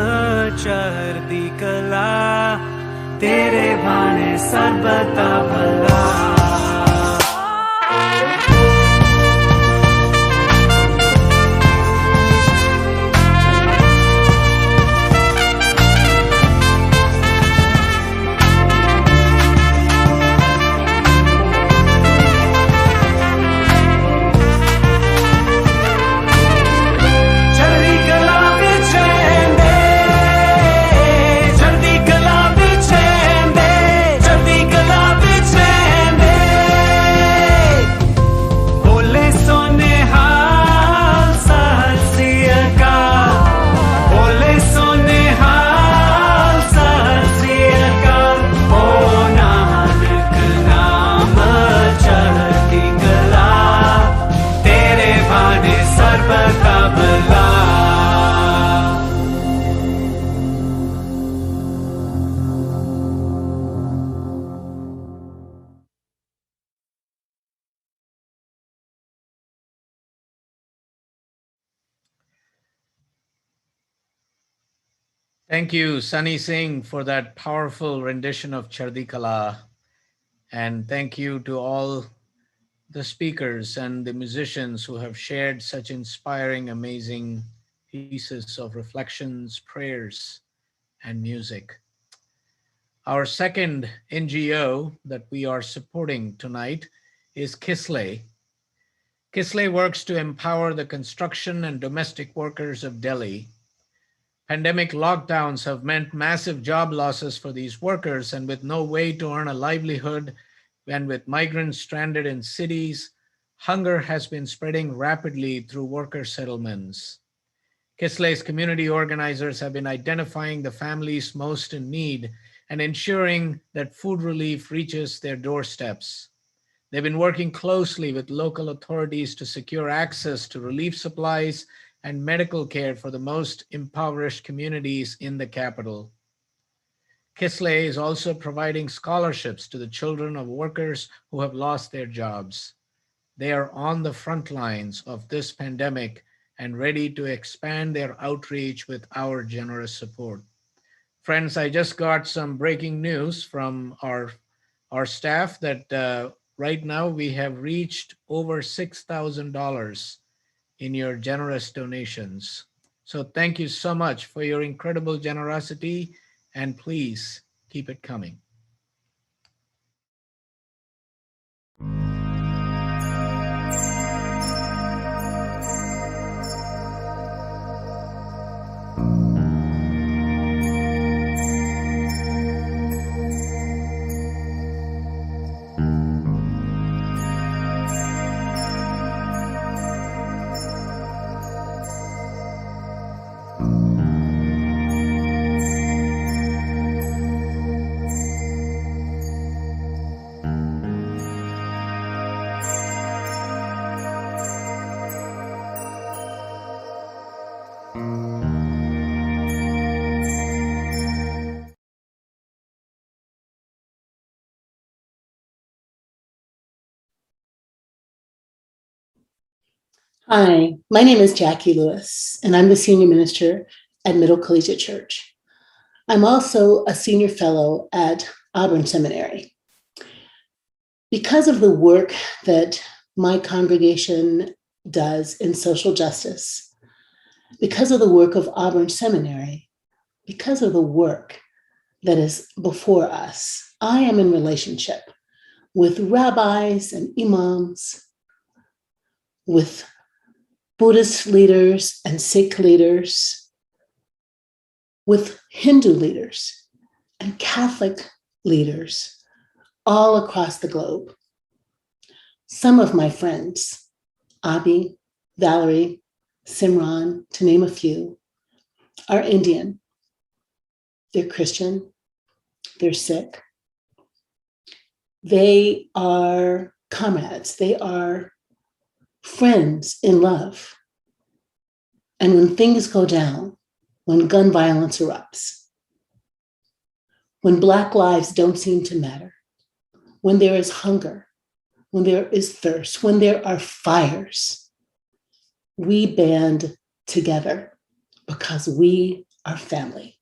चढ़दी कला तेरे भाने सर्बता भला Thank you, Sunny Singh, for that powerful rendition of Chardi Kala. And thank you to all the speakers and the musicians who have shared such inspiring, amazing pieces of reflections, prayers, and music. Our second NGO that we are supporting tonight is Kisle. Kisle works to empower the construction and domestic workers of Delhi. Pandemic lockdowns have meant massive job losses for these workers, and with no way to earn a livelihood, and with migrants stranded in cities, hunger has been spreading rapidly through worker settlements. Kisle's community organizers have been identifying the families most in need and ensuring that food relief reaches their doorsteps. They've been working closely with local authorities to secure access to relief supplies and medical care for the most impoverished communities in the capital. Kisle is also providing scholarships to the children of workers who have lost their jobs. They are on the front lines of this pandemic and ready to expand their outreach with our generous support. Friends, I just got some breaking news from our staff that right now we have reached over $6,000 in your generous donations. So thank you so much for your incredible generosity, and please keep it coming. Hi, my name is Jackie Lewis, and I'm the Senior Minister at Middle Collegiate Church. I'm also a Senior Fellow at Auburn Seminary. Because of the work that my congregation does in social justice, because of the work of Auburn Seminary, because of the work that is before us, I am in relationship with rabbis and imams, with Buddhist leaders and Sikh leaders, with Hindu leaders and Catholic leaders all across the globe. Some of my friends, Abhi, Valerie, Simran, to name a few, are Indian. They're Christian, they're Sikh. They are comrades, they are friends in love. And when things go down, when gun violence erupts, when Black lives don't seem to matter, when there is hunger, when there is thirst, when there are fires, we band together because we are family.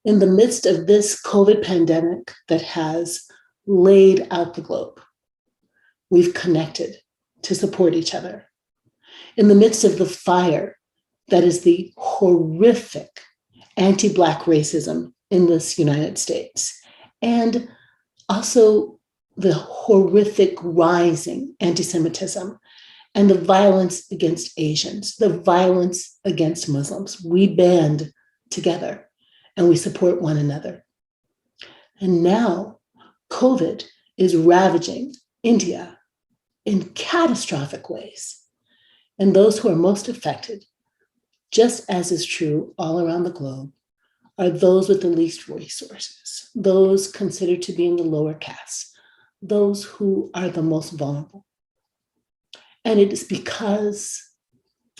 In the midst of this COVID pandemic that has laid out the globe, we've connected to support each other. In the midst of the fire that is the horrific anti-Black racism in this United States, and also the horrific rising anti-Semitism and the violence against Asians, the violence against Muslims, we band together and we support one another. And now COVID is ravaging India in catastrophic ways. And those who are most affected, just as is true all around the globe, are those with the least resources, those considered to be in the lower castes, those who are the most vulnerable. And it is because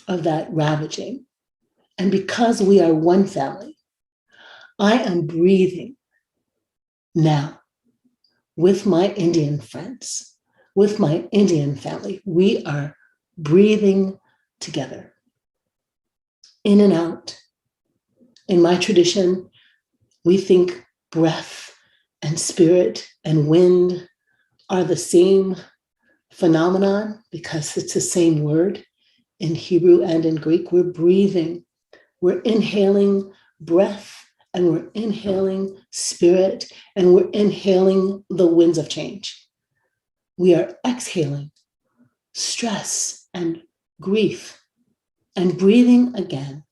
of that ravaging, and because we are one family, I am breathing now with my Indian friends, with my Indian family. We are breathing together, in and out. In my tradition, we think breath and spirit and wind are the same phenomenon because it's the same word in Hebrew and in Greek. We're breathing, we're inhaling breath, and we're inhaling spirit, and we're inhaling the winds of change. We are exhaling stress and grief and breathing again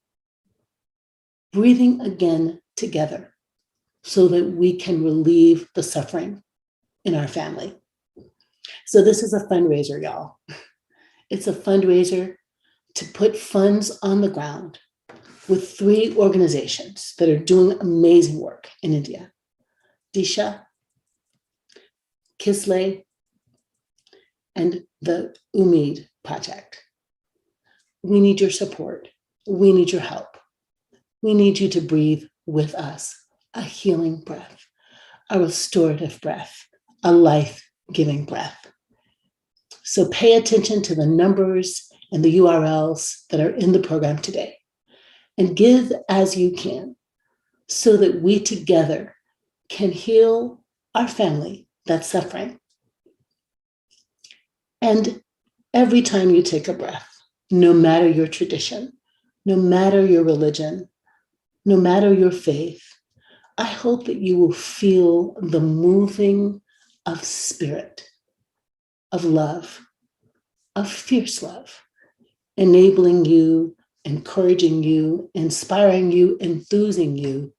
together so that we can relieve the suffering in our family. So this is a fundraiser, y'all. It's a fundraiser to put funds on the ground with 3 organizations that are doing amazing work in India: Disha, Kisle, and the Umeed Project. We need your support. We need your help. We need you to breathe with us a healing breath, a restorative breath, a life-giving breath. So pay attention to the numbers and the URLs that are in the program today, and give as you can so that we together can heal our family that's suffering. And every time you take a breath, no matter your tradition, no matter your religion, no matter your faith, I hope that you will feel the moving of spirit, of love, of fierce love, enabling you, encouraging you, inspiring you, enthusing you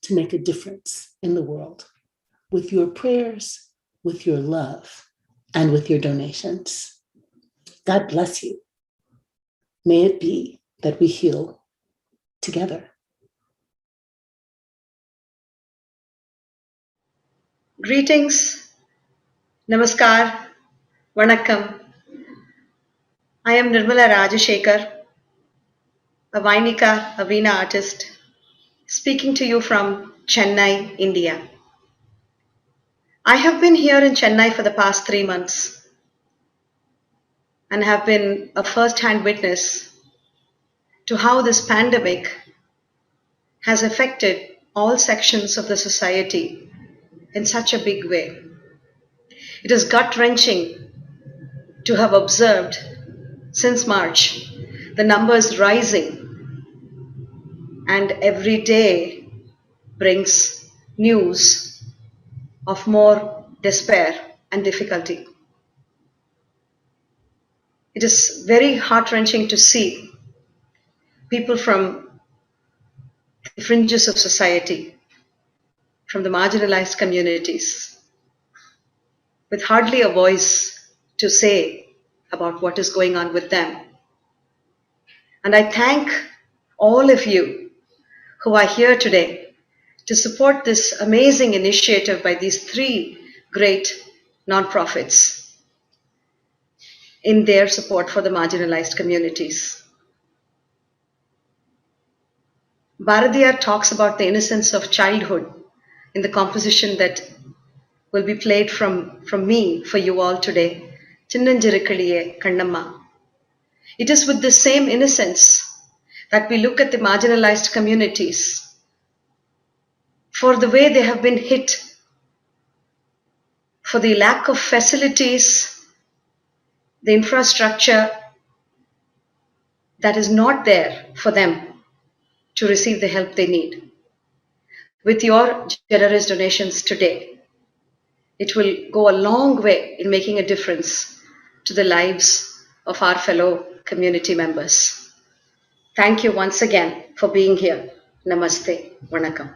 to make a difference in the world with your prayers, with your love, and with your donations. God bless you. May it be that we heal together. Greetings, Namaskar, Vanakkam. I am Nirmala Rajasekar, a Vainika, a Veena artist, speaking to you from Chennai, India. I have been here in Chennai for the past 3 months and have been a first-hand witness to how this pandemic has affected all sections of the society in such a big way. It is gut-wrenching to have observed since March the numbers rising, and every day brings news of more despair and difficulty. It is very heart-wrenching to see people from the fringes of society, from the marginalized communities, with hardly a voice to say about what is going on with them. And I thank all of you who are here today to support this amazing initiative by these 3 great nonprofits in their support for the marginalized communities. Bharatiya talks about the innocence of childhood in the composition that will be played from me for you all today, Chinnanjirikaliye Kannamma. It is with the same innocence that we look at the marginalized communities for the way they have been hit, for the lack of facilities, the infrastructure that is not there for them to receive the help they need. With your generous donations today, it will go a long way in making a difference to the lives of our fellow community members. Thank you once again for being here. Namaste. Vanakkam.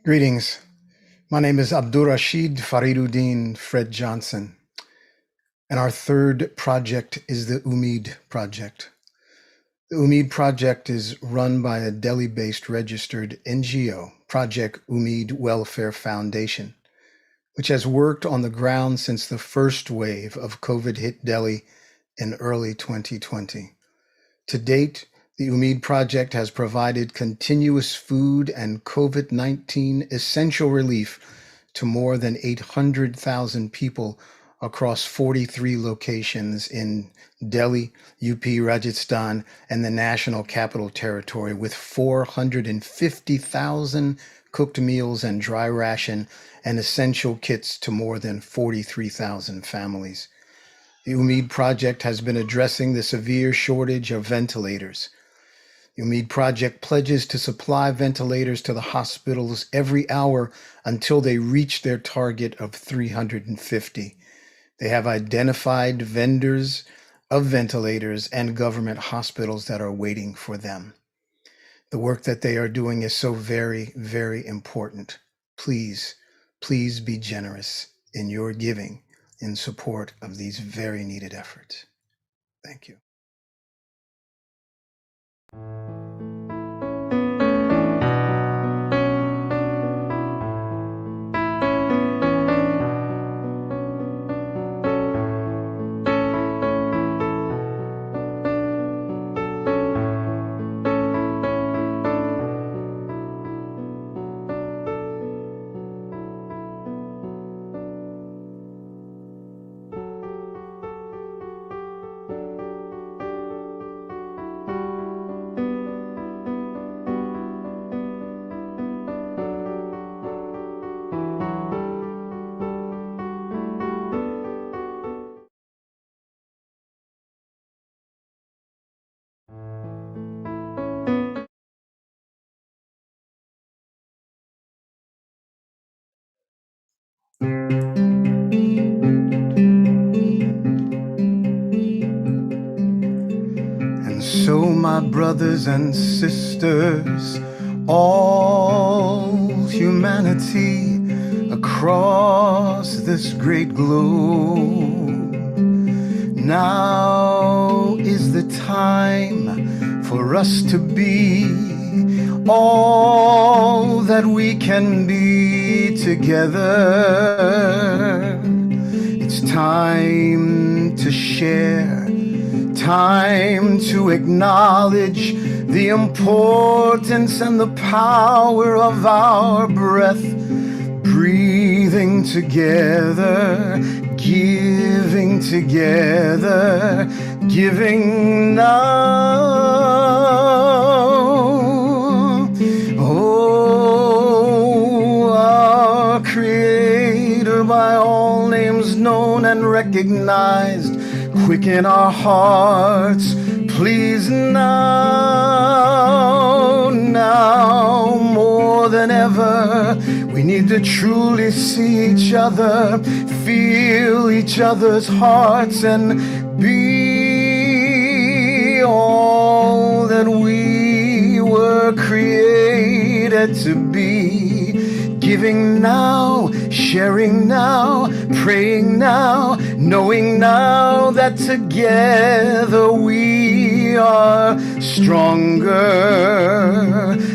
Greetings. My name is Abdur Rashid Fariduddin Fred Johnson, and our third project is the Umeed Project. The Umeed Project is run by a Delhi-based registered NGO, Project Umeed Welfare Foundation, which has worked on the ground since the first wave of COVID hit Delhi in early 2020. To date, the Umeed Project has provided continuous food and COVID-19 essential relief to more than 800,000 people across 43 locations in Delhi, UP, Rajasthan, and the National Capital Territory, with 450,000 cooked meals and dry ration and essential kits to more than 43,000 families. The Umeed Project has been addressing the severe shortage of ventilators. The Umeed Project pledges to supply ventilators to the hospitals every hour until they reach their target of 350. They have identified vendors of ventilators and government hospitals that are waiting for them. The work that they are doing is so very, very important. Please, please be generous in your giving in support of these very needed efforts. Thank you. And so, my brothers and sisters, all humanity across this great globe, now is the time for us to be all that we can be together. It's time to share, time to acknowledge the importance and the power of our breath, breathing together, giving together, giving now. Oh, our Creator, by all names known and recognized, quicken our hearts, please now more than ever. We need to truly see each other, feel each other's hearts, and be all that we were created to be. Giving now, sharing now, praying now, knowing now that together we are stronger.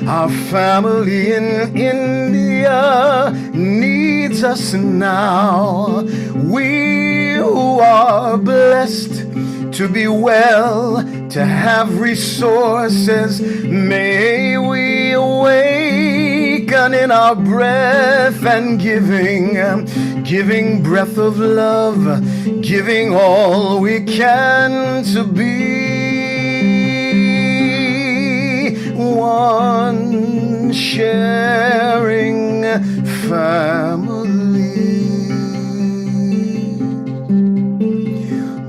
Our family in India needs us now. We who are blessed to be well, to have resources, may we awaken in our breath and giving breath of love, giving all we can to be one sharing family.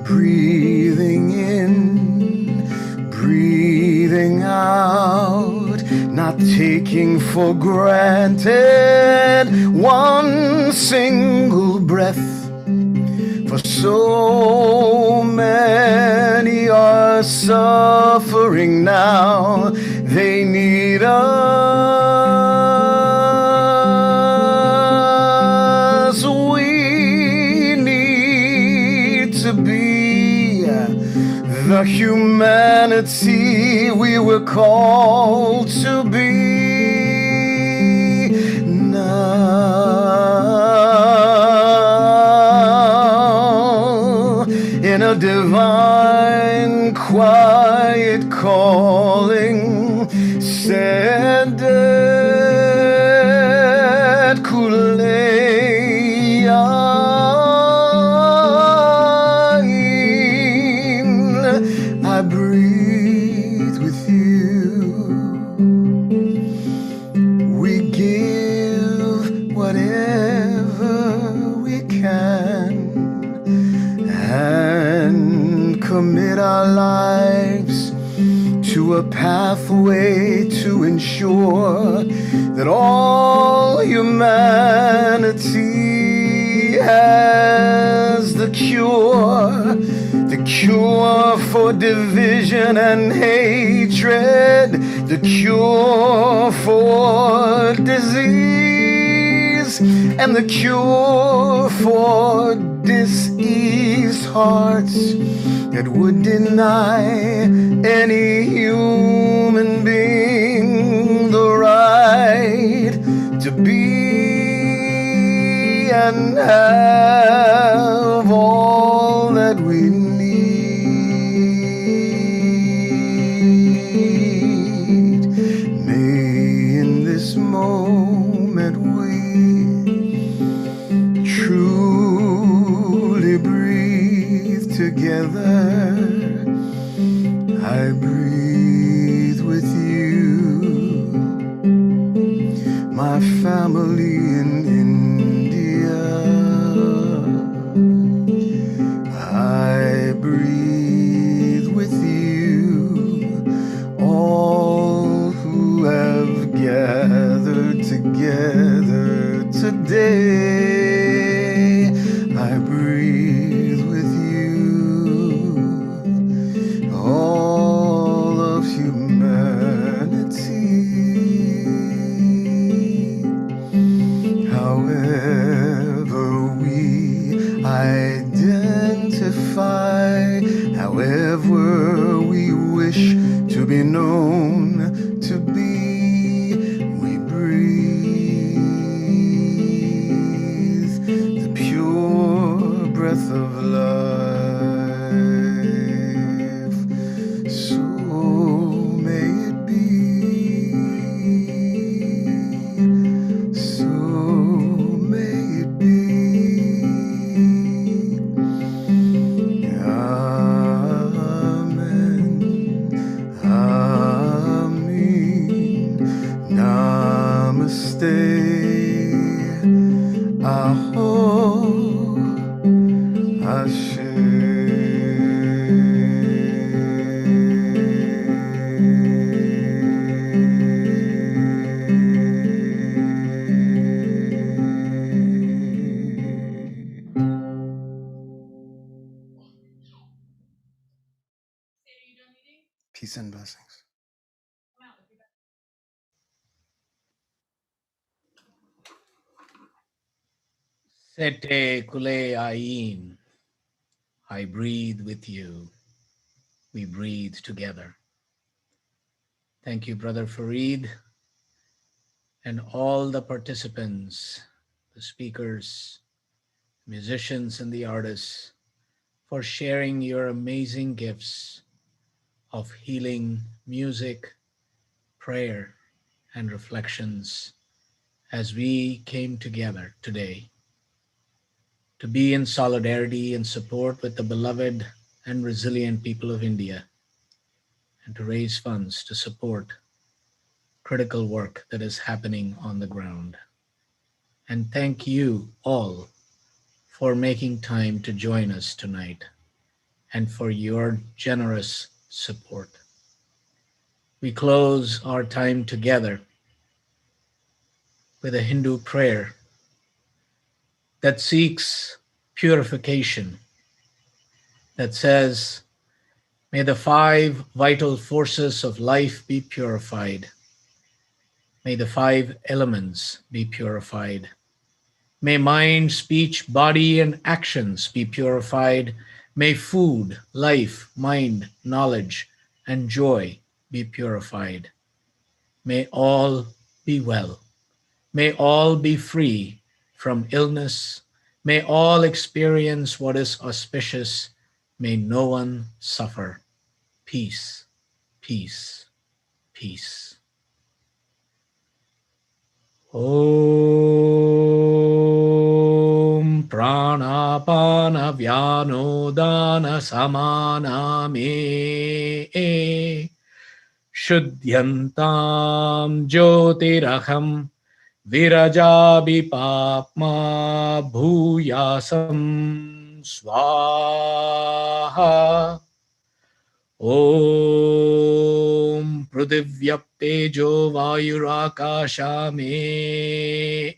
Breathing in, breathing out, not taking for granted one single breath. For so many are suffering now, they need us. humanity we were called to be. Now, in a divine quiet calling, said I breathe with you. We give whatever we can and commit our lives to a pathway to ensure that all humanity has the cure for division and hatred, the cure for disease, and the cure for diseased hearts that would deny any human being the right to be and have all that we need. May in this moment we truly breathe together. I breathe with you, my family in India. I breathe with you, all who have gathered together today. I breathe with you, all of humanity. However we identify, however we wish to be known to be, we breathe the pure breath of life. So may it be, so may it be. Amen, Amen, Namaste, Aho, Ashe. Peace and blessings. Sete kule ayin. I breathe with you. We breathe together. Thank you, Brother Farid, and all the participants, the speakers, musicians, and the artists for sharing your amazing gifts of healing, music, prayer, and reflections as we came together today to be in solidarity and support with the beloved and resilient people of India and to raise funds to support critical work that is happening on the ground. And thank you all for making time to join us tonight and for your generous support. We close our time together with a Hindu prayer that seeks purification, that says, may the 5 vital forces of life be purified. May the 5 elements be purified. May mind, speech, body, and actions be purified. May food, life, mind, knowledge, and joy be purified. May all be well. May all be free from illness. May all experience what is auspicious. May no one suffer. Peace, peace, peace. Om pranapana vyanodana samana me Shuddhyantam jyotiraham virajabi papma bhuyasam swaha. Om prudivyaptejo vayurakasha me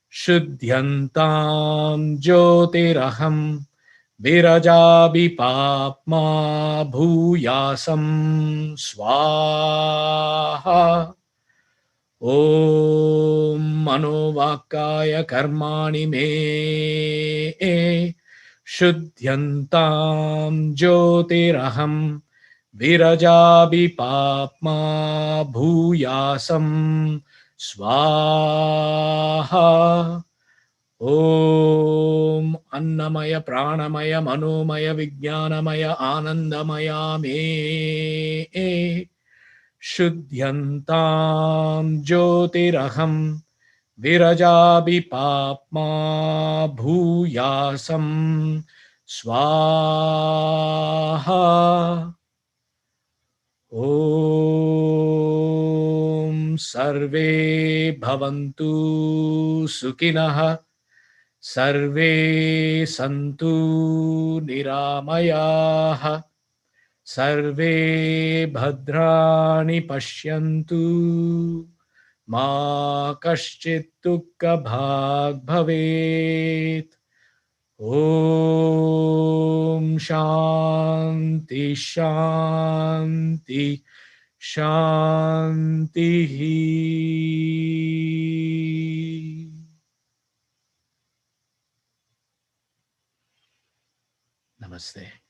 Shuddhyantam jyotiraham Virajabi papma bhuyasam swaha. Om manovakaya karmani me Shuddhyantam jyotiraham Virajabi papma bhuyasam swaha. Om Annamaya Pranamaya Manomaya Vijnanamaya Anandamaya me Shuddhyantam Jyotiraham Virajabi Papma Bhuyasam Swaha. Om Sarve Bhavantu Sukinaha Sarve santu niramayaha Sarve bhadrani pashyantu Ma kaschit dukkha bhag bhavet. Om Shanti Shanti Shanti. Namaste.